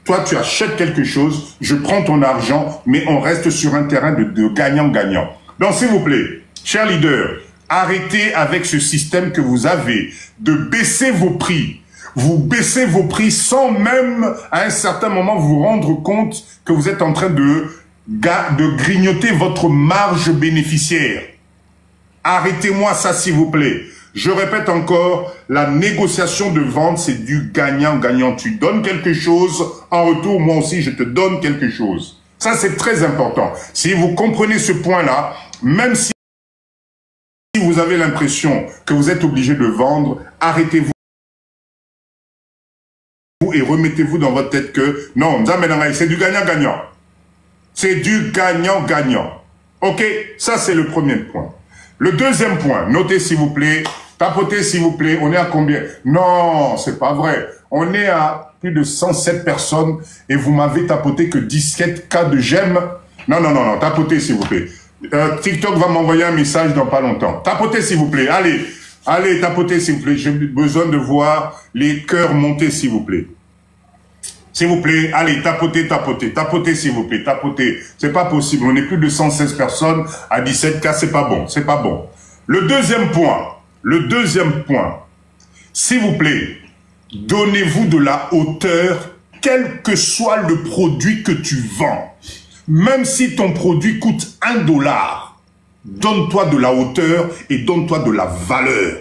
toi tu achètes quelque chose, je prends ton argent, mais on reste sur un terrain de gagnant-gagnant. Donc s'il vous plaît, chers leaders, arrêtez avec ce système que vous avez de baisser vos prix. Vous baissez vos prix sans même, à un certain moment, vous rendre compte que vous êtes en train de grignoter votre marge bénéficiaire. Arrêtez-moi ça, s'il vous plaît. Je répète encore, la négociation de vente, c'est du gagnant-gagnant. Tu donnes quelque chose, en retour, moi aussi, je te donne quelque chose. Ça, c'est très important. Si vous comprenez ce point-là, même si vous avez l'impression que vous êtes obligé de vendre, arrêtez-vous et remettez-vous dans votre tête que non, c'est du gagnant-gagnant. C'est du gagnant-gagnant. Ok? Ça, c'est le premier point. Le deuxième point, notez s'il vous plaît, tapotez s'il vous plaît, on est à combien? Non, c'est pas vrai. On est à plus de 107 personnes et vous m'avez tapoté que 17K de j'aime. Non, tapotez s'il vous plaît. TikTok va m'envoyer un message dans pas longtemps. Tapotez s'il vous plaît, allez, tapotez s'il vous plaît. J'ai besoin de voir les cœurs monter s'il vous plaît. S'il vous plaît, allez, tapotez s'il vous plaît, tapotez. C'est pas possible, on est plus de 116 personnes à 17K, c'est pas bon, c'est pas bon. Le deuxième point, s'il vous plaît, donnez-vous de la hauteur, quel que soit le produit que tu vends. Même si ton produit coûte $1, donne-toi de la hauteur et donne-toi de la valeur.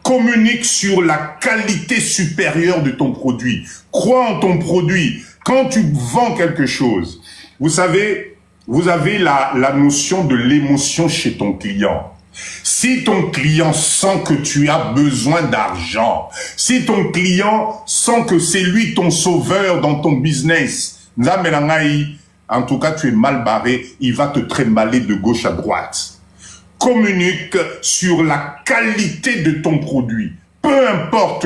Communique sur la qualité supérieure de ton produit. Crois en ton produit. Quand tu vends quelque chose, vous savez, vous avez la notion de l'émotion chez ton client. Si ton client sent que tu as besoin d'argent, si ton client sent que c'est lui ton sauveur dans ton business, en tout cas tu es mal barré, il va te trimballer de gauche à droite. Communique sur la qualité de ton produit. Peu importe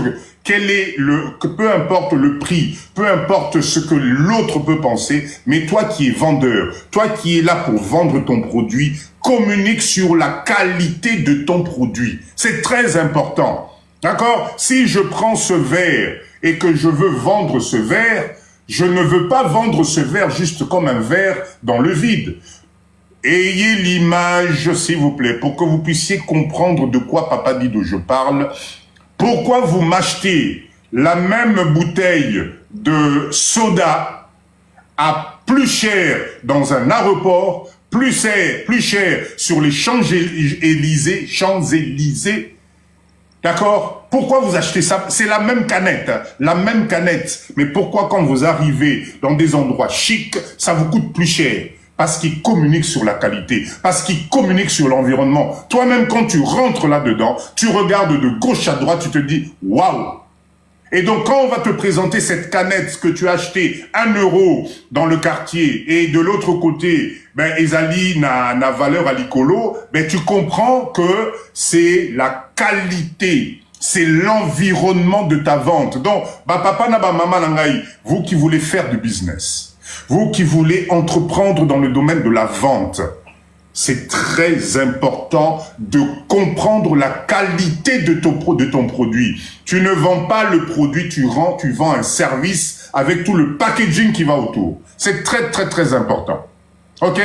peu importe le prix, peu importe ce que l'autre peut penser, mais toi qui es vendeur, toi qui es là pour vendre ton produit, communique sur la qualité de ton produit. C'est très important. D'accord? Si je prends ce verre et que je veux vendre ce verre, je ne veux pas vendre ce verre juste comme un verre dans le vide. Ayez l'image, s'il vous plaît, pour que vous puissiez comprendre de quoi Papa Dido je parle. Pourquoi vous m'achetez la même bouteille de soda à plus cher dans un aéroport, plus cher sur les Champs-Élysées, d'accord? Pourquoi vous achetez ça? C'est la même canette, Mais pourquoi quand vous arrivez dans des endroits chics, ça vous coûte plus cher? Parce qu'ils communiquent sur la qualité, parce qu'ils communiquent sur l'environnement. Toi-même, quand tu rentres là-dedans, tu regardes de gauche à droite, tu te dis « Waouh !» Et donc, quand on va te présenter cette canette que tu as achetée 1 € dans le quartier, et de l'autre côté, Ezali n'a valeur à l'icolo, tu comprends que c'est la qualité, c'est l'environnement de ta vente. Donc, papa na maman nangai, vous qui voulez faire du business, vous qui voulez entreprendre dans le domaine de la vente, c'est très important de comprendre la qualité de ton produit. Tu ne vends pas le produit, tu vends un service avec tout le packaging qui va autour. C'est très, très, très important. Ok?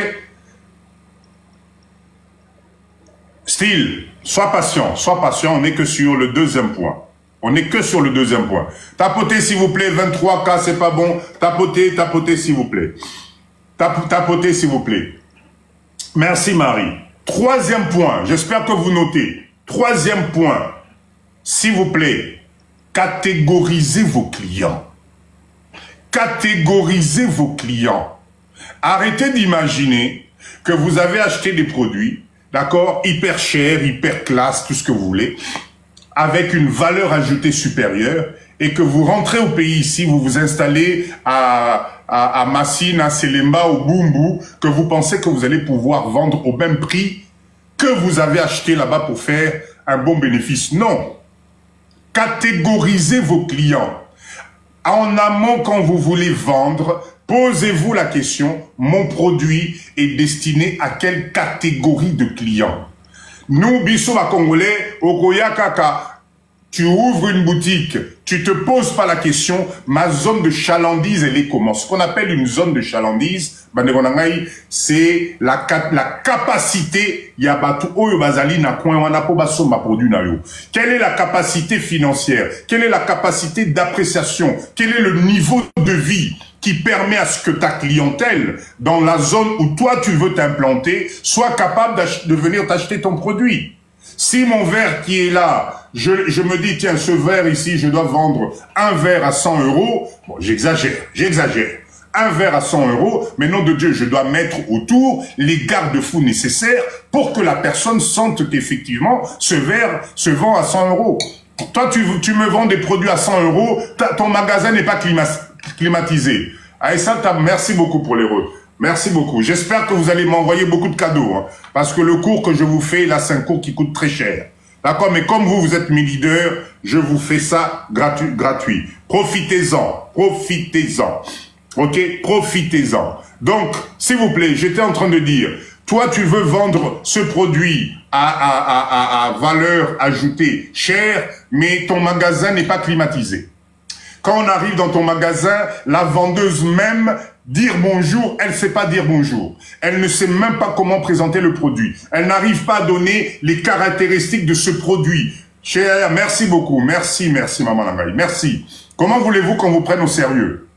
Style, sois patient, on n'est que sur le deuxième point. Tapotez s'il vous plaît, 23K, c'est pas bon. Tapotez s'il vous plaît. Tapotez s'il vous plaît. Merci Marie. Troisième point, j'espère que vous notez. Troisième point, s'il vous plaît, catégorisez vos clients. Catégorisez vos clients. Arrêtez d'imaginer que vous avez acheté des produits, d'accord, hyper chers, hyper classe, tout ce que vous voulez, avec une valeur ajoutée supérieure, et que vous rentrez au pays ici, vous vous installez à Massine, à Selemba, au Bumbu, que vous pensez que vous allez pouvoir vendre au même prix que vous avez acheté là-bas pour faire un bon bénéfice. Non. Catégorisez vos clients. En amont, quand vous voulez vendre, posez-vous la question, mon produit est destiné à quelle catégorie de clients? Nous, Bissou à Congolais, au Koyakaka, tu ouvres une boutique, tu te poses pas la question, ma zone de chalandise, elle est comment? Ce qu'on appelle une zone de chalandise, c'est la capacité, quelle est la capacité financière? Quelle est la capacité d'appréciation? Quel est le niveau de vie qui permet à ce que ta clientèle, dans la zone où toi tu veux t'implanter, soit capable de venir t'acheter ton produit? Si mon verre qui est là, je me dis, tiens, ce verre ici, je dois vendre un verre à 100 €. Bon, j'exagère. Un verre à 100 €, mais nom de Dieu, je dois mettre autour les garde-fous nécessaires pour que la personne sente qu'effectivement, ce verre se vend à 100 €. Toi, tu me vends des produits à 100 €, ton magasin n'est pas climatisé. Aïssa, merci beaucoup pour les rôles. Merci beaucoup. J'espère que vous allez m'envoyer beaucoup de cadeaux. Hein, parce que le cours que je vous fais, là, c'est un cours qui coûte très cher. D'accord? Mais comme vous êtes mes leaders, je vous fais ça gratuit. Profitez-en. Profitez-en. Ok? Profitez-en. Donc, s'il vous plaît, j'étais en train de dire, toi, tu veux vendre ce produit à valeur ajoutée chère, mais ton magasin n'est pas climatisé. Quand on arrive dans ton magasin, la vendeuse même, dire bonjour, elle ne sait pas dire bonjour. Elle ne sait même pas comment présenter le produit. Elle n'arrive pas à donner les caractéristiques de ce produit. Chérie, merci beaucoup. Merci, merci, Maman Langaï. Merci. Comment voulez-vous qu'on vous prenne au sérieux?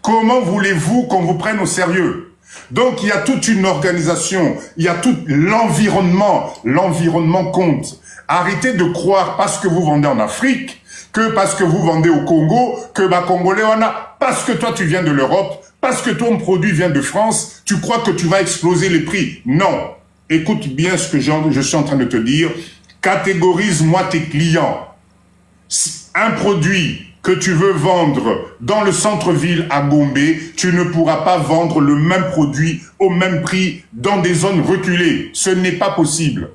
Comment voulez-vous qu'on vous prenne au sérieux? Donc, il y a toute une organisation, il y a tout l'environnement. L'environnement compte. Arrêtez de croire parce que vous vendez en Afrique, que parce que vous vendez au Congo, que Congolais on a, parce que toi tu viens de l'Europe, parce que ton produit vient de France, tu crois que tu vas exploser les prix. Non. Écoute bien ce que je suis en train de te dire. Catégorise-moi tes clients. Un produit que tu veux vendre dans le centre-ville à Gombe, tu ne pourras pas vendre le même produit au même prix dans des zones reculées. Ce n'est pas possible.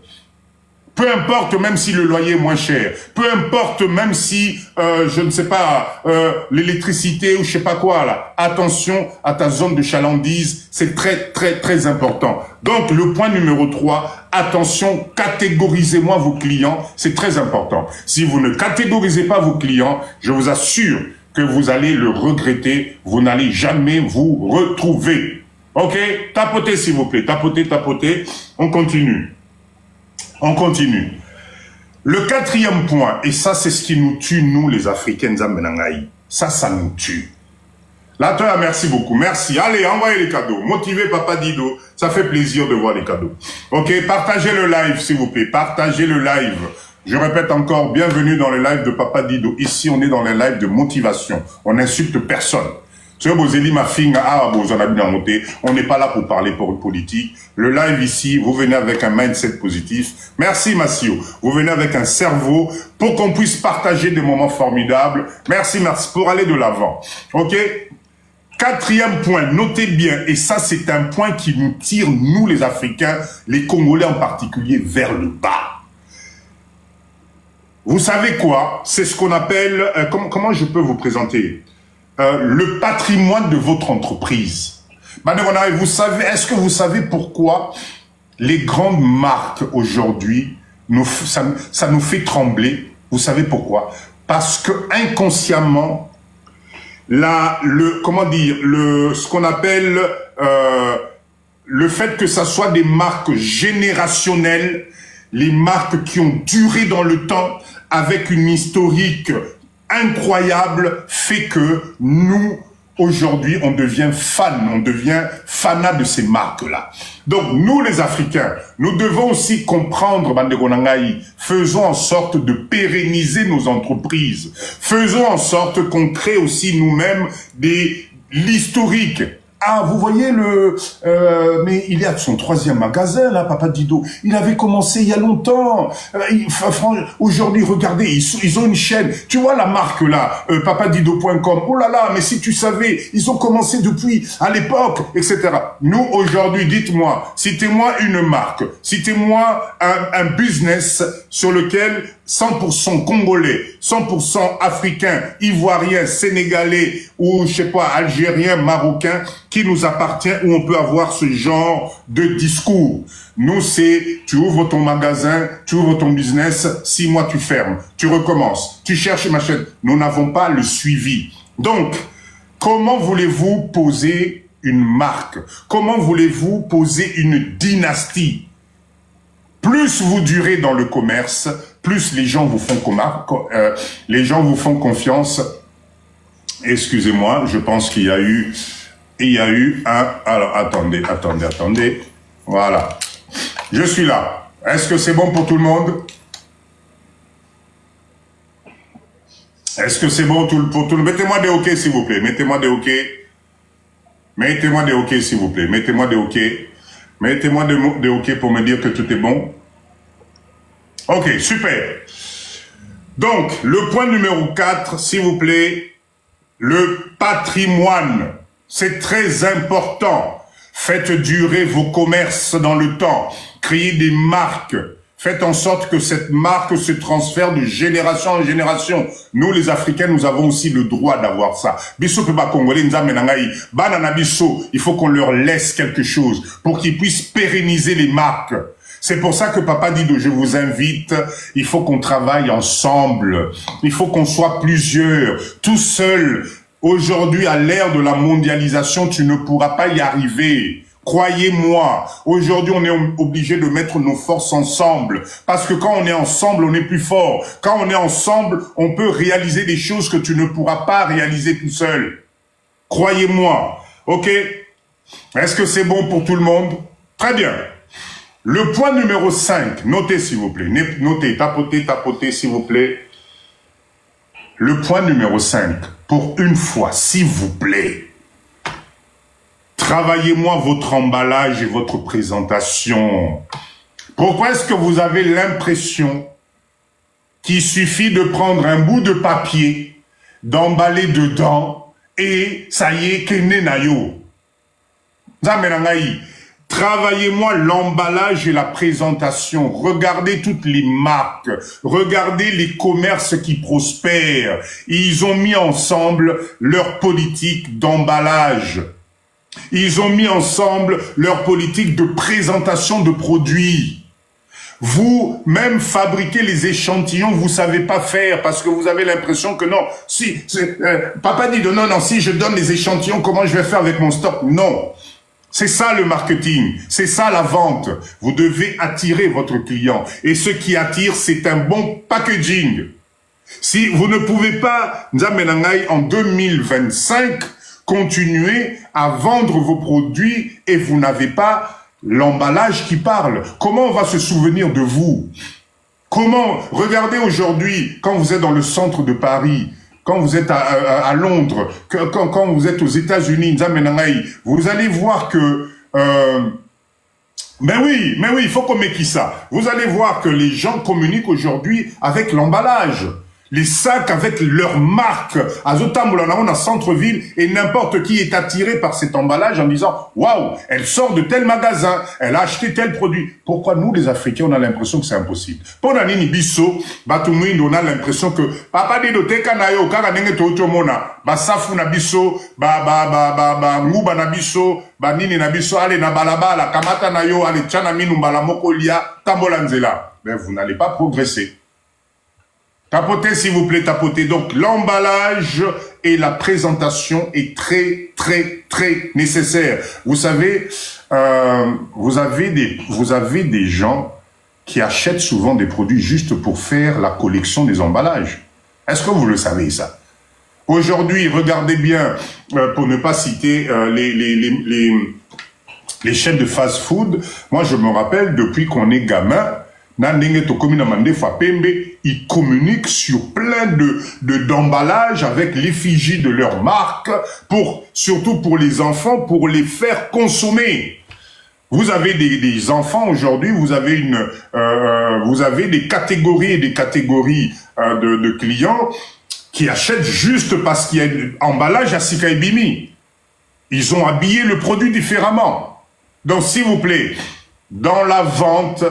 Peu importe même si le loyer est moins cher, peu importe même si, je ne sais pas, l'électricité ou je sais pas quoi là. Attention à ta zone de chalandise, c'est très très très important. Donc le point numéro 3, attention, catégorisez-moi vos clients, c'est très important. Si vous ne catégorisez pas vos clients, je vous assure que vous allez le regretter, vous n'allez jamais vous retrouver. Ok? Tapotez s'il vous plaît, tapotez, tapotez, on continue. On continue. Le 4e point, et ça c'est ce qui nous tue, nous les Africains, ça nous tue. Là, toi, merci beaucoup, merci. Allez, envoyez les cadeaux. Motivez Papa Dido, ça fait plaisir de voir les cadeaux. Ok, partagez le live s'il vous plaît, partagez le live. Je répète encore, bienvenue dans le live de Papa Dido. Ici, on est dans le live de motivation. On n'insulte personne. On n'est pas là pour parler pour politique. Le live ici, vous venez avec un mindset positif. Merci Massio. Vous venez avec un cerveau pour qu'on puisse partager des moments formidables. Merci, merci pour aller de l'avant. Ok? 4e point, notez bien, et ça c'est un point qui nous tire, nous les Africains, les Congolais en particulier, vers le bas. Vous savez quoi? C'est ce qu'on appelle, comment je peux vous présenter? Le patrimoine de votre entreprise. Vous savez, est-ce que vous savez pourquoi les grandes marques aujourd'hui, ça nous fait trembler? Vous savez pourquoi? Parce que inconsciemment, ce qu'on appelle le fait que ça soit des marques générationnelles, les marques qui ont duré dans le temps avec une historique incroyable, fait que nous, aujourd'hui, on devient fanat de ces marques-là. Donc, nous, les Africains, nous devons aussi comprendre, Bandegonangaï, faisons en sorte de pérenniser nos entreprises. Faisons en sorte qu'on crée aussi nous-mêmes l'historique. Ah, vous voyez mais il est à son 3e magasin, là, Papa Dido. Il avait commencé il y a longtemps. Aujourd'hui, regardez, ils ont une chaîne. Tu vois la marque, là, papadido.com. Oh là là, mais si tu savais, ils ont commencé depuis à l'époque, etc. Nous, aujourd'hui, dites-moi, citez-moi une marque. Citez-moi un business sur lequel 100% congolais, 100% africain, ivoirien, sénégalais ou je sais pas, algérien, marocain qui nous appartient, où on peut avoir ce genre de discours. Nous, c'est tu ouvres ton magasin, tu ouvres ton business, 6 mois tu fermes, tu recommences, tu cherches ma chaîne. Nous n'avons pas le suivi. Donc, comment voulez-vous poser une marque? Comment voulez-vous poser une dynastie? Plus vous durez dans le commerce, plus les gens vous font confiance. Excusez-moi, je pense qu'il y a eu un... Alors, attendez. Voilà. Je suis là. Est-ce que c'est bon pour tout le monde? Est-ce que c'est bon pour tout le monde? Mettez-moi des OK, s'il vous plaît. Mettez-moi des OK. Mettez-moi des OK, s'il vous plaît. Mettez-moi des OK. Mettez-moi des OK pour me dire que tout est bon. Ok, super. Donc, le point numéro 4, s'il vous plaît, le patrimoine. C'est très important. Faites durer vos commerces dans le temps. Créez des marques. Faites en sorte que cette marque se transfère de génération en génération. Nous, les Africains, nous avons aussi le droit d'avoir ça. Bisso peba congolais, banana bisso, il faut qu'on leur laisse quelque chose pour qu'ils puissent pérenniser les marques. C'est pour ça que Papa Dido, je vous invite, il faut qu'on travaille ensemble. Il faut qu'on soit plusieurs. Tout seul, aujourd'hui, à l'ère de la mondialisation, tu ne pourras pas y arriver. Croyez-moi, aujourd'hui on est obligé de mettre nos forces ensemble, parce que quand on est ensemble, on est plus fort. Quand on est ensemble, on peut réaliser des choses que tu ne pourras pas réaliser tout seul. Croyez-moi, ok? Est-ce que c'est bon pour tout le monde? Très bien. Le point numéro 5, notez s'il vous plaît, notez, tapotez s'il vous plaît. Le point numéro 5, pour une fois, s'il vous plaît. Travaillez-moi votre emballage et votre présentation. Pourquoi est-ce que vous avez l'impression qu'il suffit de prendre un bout de papier, d'emballer dedans, et ça y est, kene na yo? Travaillez-moi l'emballage et la présentation. Regardez toutes les marques. Regardez les commerces qui prospèrent. Ils ont mis ensemble leur politique d'emballage. Ils ont mis ensemble leur politique de présentation de produits. Vous, même fabriquer les échantillons, vous savez pas faire parce que vous avez l'impression que non. Si, Papa dit non, si je donne les échantillons, comment je vais faire avec mon stock? Non. C'est ça le marketing, c'est ça la vente. Vous devez attirer votre client. Et ce qui attire, c'est un bon packaging. Si vous ne pouvez pas, en 2025, continuer à vendre vos produits et vous n'avez pas l'emballage qui parle. Comment on va se souvenir de vous? Comment? Regardez aujourd'hui, quand vous êtes dans le centre de Paris, quand vous êtes à Londres, quand vous êtes aux États-Unis, vous allez voir que... mais oui, il faut qu'on mette ça. Vous allez voir que les gens communiquent aujourd'hui avec l'emballage. Les sacs avec leur marque, à Zotamboulana, centre-ville, et n'importe qui est attiré par cet emballage en disant « Waouh, elle sort de tel magasin, elle a acheté tel produit. » Pourquoi nous, les Africains, on a l'impression que c'est impossible? Pour Nani Bisso, Batumouine, on a l'impression que « Papa Dido teka na yo, kaka nenge to mona, basafu na biso, nguba na biso, nini na biso, ale na balabala, kamata na yo, ale tchana minu mbala moko lia, tambola nzela. » Ben, vous n'allez pas progresser. Tapotez, s'il vous plaît, tapotez. Donc, l'emballage et la présentation est très, très, très nécessaire. Vous savez, vous avez des gens qui achètent souvent des produits juste pour faire la collection des emballages. Est-ce que vous le savez, ça? Aujourd'hui, regardez bien, pour ne pas citer les chaînes de fast-food. Moi, je me rappelle, depuis qu'on est gamin, ils communiquent sur plein d'emballages avec l'effigie de leur marque, surtout pour les enfants, pour les faire consommer. Vous avez des enfants aujourd'hui, vous avez des catégories et des catégories de clients qui achètent juste parce qu'il y a un emballage à Sika Bimi. Ils ont habillé le produit différemment. Donc, s'il vous plaît, dans la vente,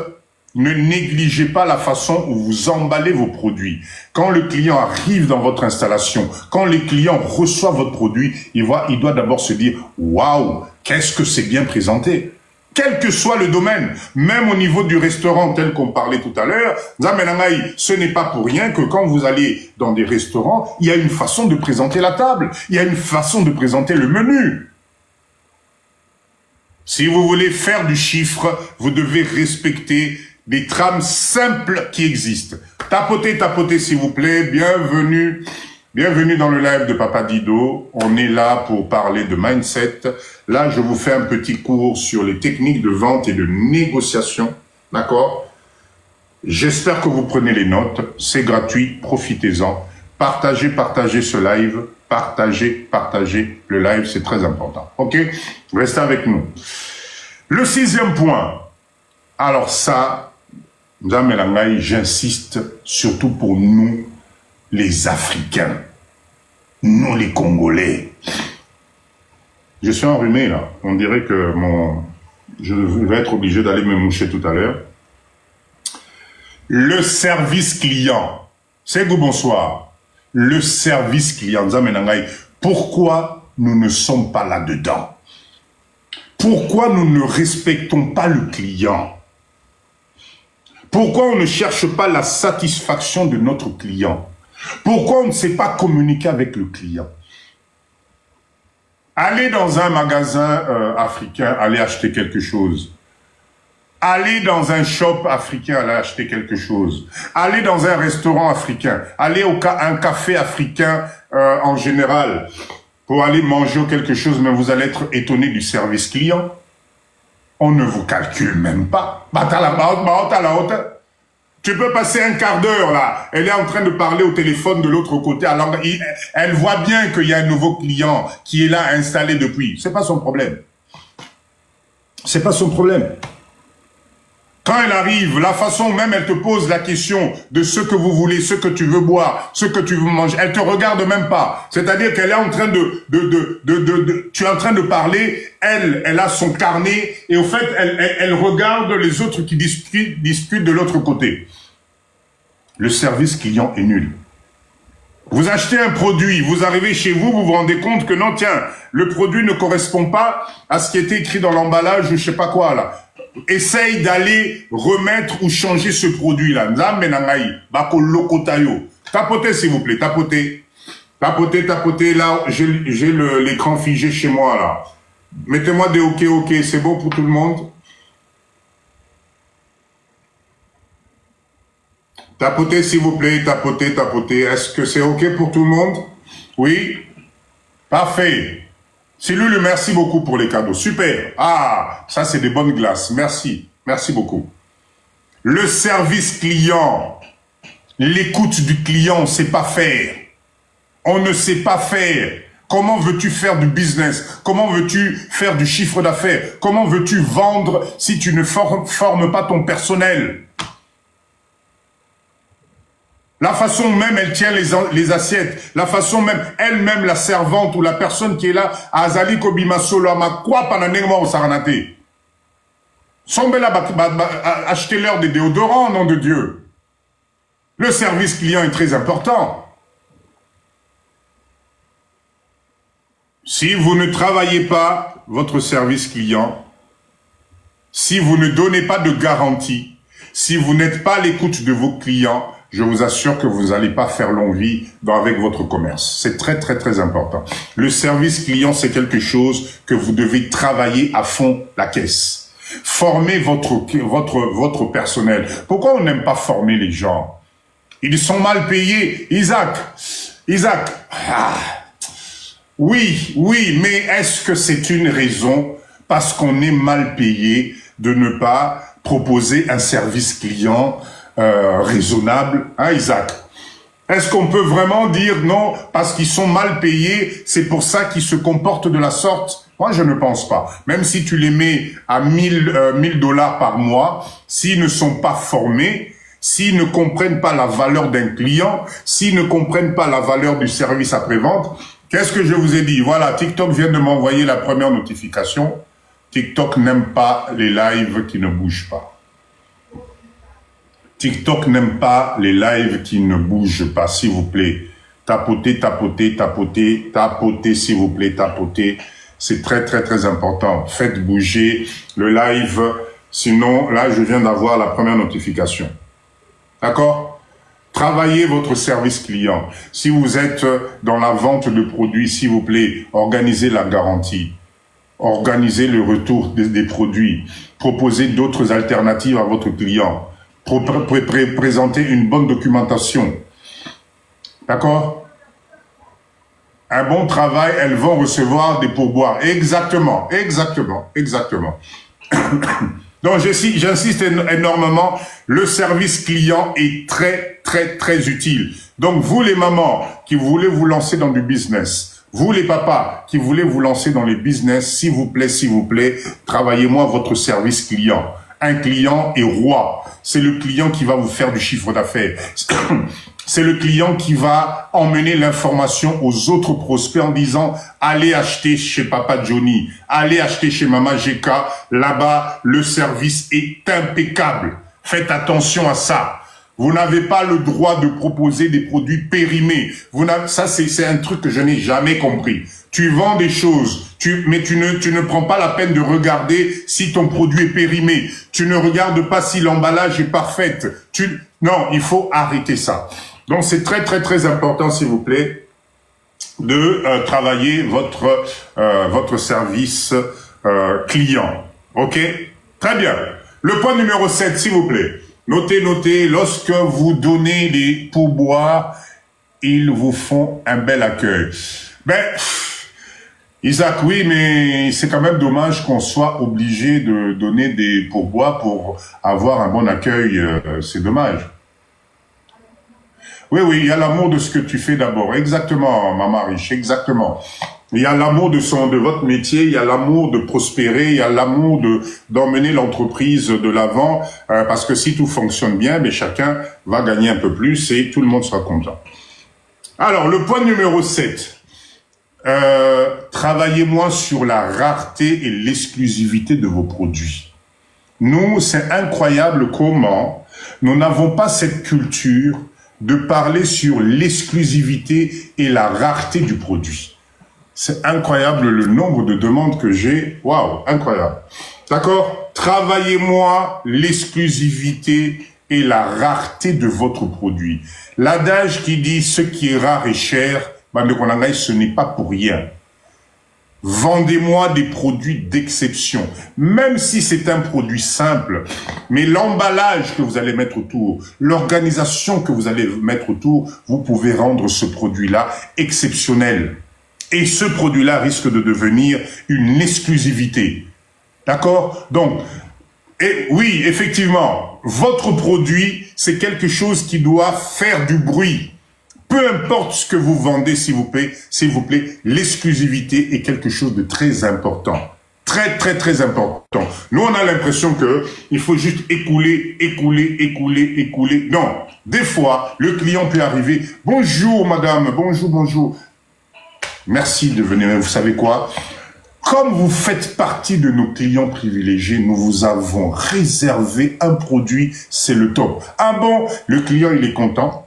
ne négligez pas la façon où vous emballez vos produits. Quand le client arrive dans votre installation, quand les clients reçoivent votre produit, il doit d'abord se dire « Waouh, qu'est-ce que c'est bien présenté !» Quel que soit le domaine, même au niveau du restaurant tel qu'on parlait tout à l'heure, ce n'est pas pour rien que quand vous allez dans des restaurants, il y a une façon de présenter la table, il y a une façon de présenter le menu. Si vous voulez faire du chiffre, vous devez respecter des trames simples qui existent. Tapotez, tapotez s'il vous plaît, bienvenue. Bienvenue dans le live de Papa Dido. On est là pour parler de mindset. Là, je vous fais un petit cours sur les techniques de vente et de négociation. D'accord? J'espère que vous prenez les notes. C'est gratuit, profitez-en. Partagez ce live. Partagez le live, c'est très important. Ok? Restez avec nous. Le 6e point. Alors ça, j'insiste surtout pour nous, les Africains, nous les Congolais. Je suis enrhumé, là. On dirait que je vais être obligé d'aller me moucher tout à l'heure. Le service client. C'est vous, bonsoir. Le service client. Pourquoi nous ne sommes pas là-dedans? Pourquoi nous ne respectons pas le client? Pourquoi on ne cherche pas la satisfaction de notre client? Pourquoi on ne sait pas communiquer avec le client? Allez dans un magasin africain, allez acheter quelque chose. Allez dans un shop africain, allez acheter quelque chose. Allez dans un restaurant africain. Allez à un café africain en général pour aller manger quelque chose, mais vous allez être étonné du service client. On ne vous calcule même pas. Tu peux passer un quart d'heure là. Elle est en train de parler au téléphone de l'autre côté. Alors, elle voit bien qu'il y a un nouveau client qui est là installé depuis. C'est pas son problème. C'est pas son problème. Quand elle arrive, la façon même elle te pose la question de ce que vous voulez, ce que tu veux boire, ce que tu veux manger, elle te regarde même pas. C'est-à-dire qu'elle est en train tu es en train de parler, elle a son carnet et au fait, elle regarde les autres qui discutent de l'autre côté. Le service client est nul. Vous achetez un produit, vous arrivez chez vous, vous vous rendez compte que non, tiens, le produit ne correspond pas à ce qui était écrit dans l'emballage ou je sais pas quoi là. Essaye d'aller remettre ou changer ce produit-là. Tapotez, s'il vous plaît, tapotez. Tapotez, là, j'ai l'écran figé chez moi, là. Mettez-moi des OK, c'est bon pour tout le monde? Tapotez, s'il vous plaît, tapotez. Est-ce que c'est OK pour tout le monde? Oui? Parfait. Cellule, merci beaucoup pour les cadeaux. Super. Ah, ça c'est des bonnes glaces. Merci. Merci beaucoup. Le service client, l'écoute du client, on ne sait pas faire. On ne sait pas faire. Comment veux-tu faire du business? Comment veux-tu faire du chiffre d'affaires? Comment veux-tu vendre si tu ne formes pas ton personnel? La façon même elle tient les assiettes, la façon même, elle-même la servante ou la personne qui est là, Azali Kobima Solo, ma quoi pananengma au Saranate. Sombela achetez-leur des déodorants, nom de Dieu. Le service client est très important. Si vous ne travaillez pas votre service client, si vous ne donnez pas de garantie, si vous n'êtes pas à l'écoute de vos clients, je vous assure que vous n'allez pas faire longue vie avec votre commerce. C'est très, très, très important. Le service client, c'est quelque chose que vous devez travailler à fond la caisse. Formez votre personnel. Pourquoi on n'aime pas former les gens? Ils sont mal payés. Isaac. Oui, mais est-ce que c'est une raison parce qu'on est mal payé de ne pas proposer un service client raisonnable, hein, Isaac? Est-ce qu'on peut vraiment dire non, parce qu'ils sont mal payés, c'est pour ça qu'ils se comportent de la sorte? Moi, je ne pense pas. Même si tu les mets à 1000 $ par mois, s'ils ne sont pas formés, s'ils ne comprennent pas la valeur d'un client, s'ils ne comprennent pas la valeur du service après-vente, qu'est-ce que je vous ai dit? Voilà, TikTok vient de m'envoyer la première notification. TikTok n'aime pas les lives qui ne bougent pas. TikTok n'aime pas les lives qui ne bougent pas, s'il vous plaît. Tapotez, s'il vous plaît, tapotez. C'est très, très, très important. Faites bouger le live. Sinon, là, je viens d'avoir la première notification. D'accord? Travaillez votre service client. Si vous êtes dans la vente de produits, s'il vous plaît, organisez la garantie. Organisez le retour des produits. Proposez d'autres alternatives à votre client. Présenter une bonne documentation. D'accord? Un bon travail, elles vont recevoir des pourboires. Exactement. Donc, j'insiste énormément, le service client est très, très, très utile. Donc, vous les mamans qui voulez vous lancer dans du business, vous les papas qui voulez vous lancer dans les business, s'il vous plaît, travaillez-moi votre service client. Un client est roi. C'est le client qui va vous faire du chiffre d'affaires. C'est le client qui va emmener l'information aux autres prospects en disant « Allez acheter chez Papa Johnny, allez acheter chez Maman GK, là-bas, le service est impeccable. Faites attention à ça. » Vous n'avez pas le droit de proposer des produits périmés. Ça, c'est un truc que je n'ai jamais compris. Tu vends des choses, mais tu ne prends pas la peine de regarder si ton produit est périmé. Tu ne regardes pas si l'emballage est parfait. Non, il faut arrêter ça. Donc, c'est très, très, très important, s'il vous plaît, de travailler votre service client. OK? Très bien. Le point numéro 7, s'il vous plaît. Notez, lorsque vous donnez des pourboires, ils vous font un bel accueil. Ben, Isaac, oui, mais c'est quand même dommage qu'on soit obligé de donner des pourboires pour avoir un bon accueil. C'est dommage. Oui, il y a l'amour de ce que tu fais d'abord. Exactement, Maman Riche, exactement. Il y a l'amour de votre métier, il y a l'amour de prospérer, il y a l'amour d'emmener l'entreprise de l'avant, parce que si tout fonctionne bien, mais chacun va gagner un peu plus et tout le monde sera content. Alors, le point numéro 7. Travaillez moins sur la rareté et l'exclusivité de vos produits. Nous, c'est incroyable comment nous n'avons pas cette culture de parler sur l'exclusivité et la rareté du produit. C'est incroyable le nombre de demandes que j'ai. Waouh, incroyable. D'accord? Travaillez-moi l'exclusivité et la rareté de votre produit. L'adage qui dit ce qui est rare est cher, ce n'est pas pour rien. Vendez-moi des produits d'exception, même si c'est un produit simple, mais l'emballage que vous allez mettre autour, l'organisation que vous allez mettre autour, vous pouvez rendre ce produit-là exceptionnel. Et ce produit-là risque de devenir une exclusivité. D'accord? Donc, oui, effectivement, votre produit, c'est quelque chose qui doit faire du bruit. Peu importe ce que vous vendez, s'il vous plaît, l'exclusivité est quelque chose de très important. Très, très, très important. Nous, on a l'impression que il faut juste écouler. Non. Des fois, le client peut arriver. Bonjour, madame. Bonjour. Merci de venir. Vous savez quoi? Comme vous faites partie de nos clients privilégiés, nous vous avons réservé un produit, c'est le top. Ah bon? Le client, il est content.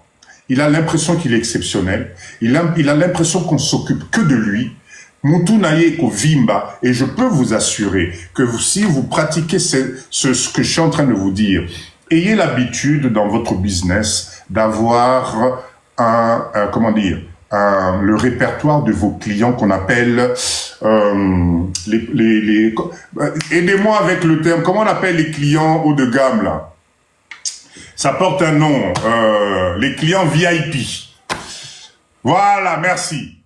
Il a l'impression qu'il est exceptionnel. Il a l'impression qu'on s'occupe que de lui. Mutunaye Kovimba. Et je peux vous assurer que si vous pratiquez ce que je suis en train de vous dire, ayez l'habitude dans votre business d'avoir le répertoire de vos clients qu'on appelle aidez-moi avec le terme, comment on appelle les clients haut de gamme là? Ça porte un nom, les clients VIP. Voilà, merci.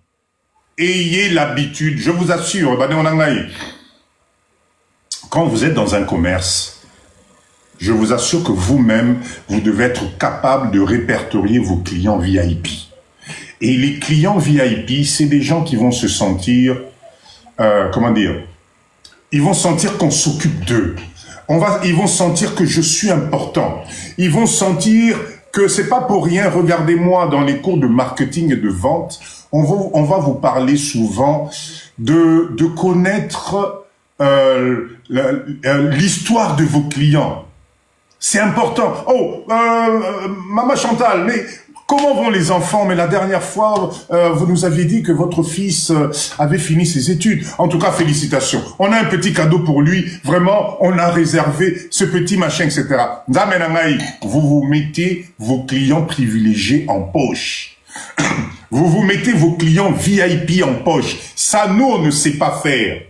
Ayez l'habitude, je vous assure, quand vous êtes dans un commerce, je vous assure que vous-même, vous devez être capable de répertorier vos clients VIP. Et les clients VIP, c'est des gens qui vont se sentir, ils vont sentir qu'on s'occupe d'eux. Ils vont sentir que je suis important. Ils vont sentir que c'est pas pour rien. Regardez-moi dans les cours de marketing et de vente, on va vous parler souvent de connaître l'histoire de vos clients. C'est important. Oh, Maman Chantal, mais comment vont les enfants? Mais la dernière fois, vous nous aviez dit que votre fils avait fini ses études. En tout cas, félicitations. On a un petit cadeau pour lui. Vraiment, on a réservé ce petit machin, etc. Vous vous mettez vos clients privilégiés en poche. Vous vous mettez vos clients VIP en poche. Ça, nous, on ne sait pas faire.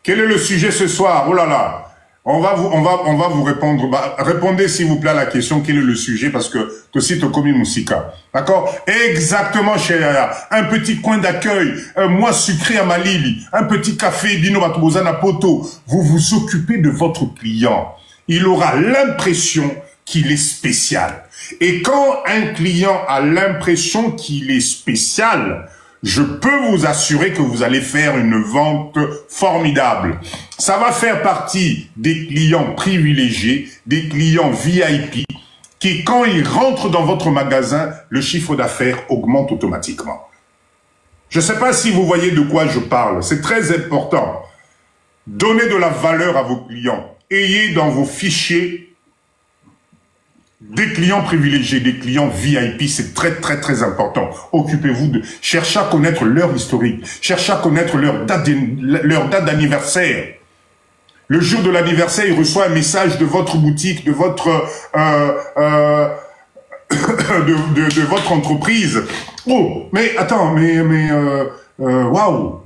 Quel est le sujet ce soir? Oh là là. On va vous répondre. Bah, répondez s'il vous plaît à la question, quel est le sujet, parce que Tosito Komi Moussika. D'accord? Exactement, chez Yaya. Un petit coin d'accueil, moi sucré à Malili, un petit café, Bino Batobozana Poto. Vous vous occupez de votre client. Il aura l'impression qu'il est spécial. Et quand un client a l'impression qu'il est spécial, je peux vous assurer que vous allez faire une vente formidable. Ça va faire partie des clients privilégiés, des clients VIP. qui, quand ils rentrent dans votre magasin, le chiffre d'affaires augmente automatiquement. Je ne sais pas si vous voyez de quoi je parle. C'est très important. Donnez de la valeur à vos clients. Ayez dans vos fichiers des clients privilégiés, des clients VIP. C'est très, très, très important. Occupez-vous de... Cherchez à connaître leur historique. Cherchez à connaître leur date d'anniversaire. Le jour de l'anniversaire, il reçoit un message de votre boutique, de votre de votre entreprise. Oh, mais attends, waouh,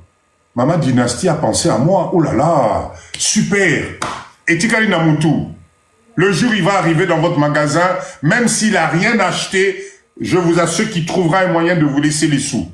Maman Dynastie a pensé à moi. Oh là là, super. Et Tikali Namutu, le jour il va arriver dans votre magasin, même s'il a rien acheté, je vous assure qu'il trouvera un moyen de vous laisser les sous.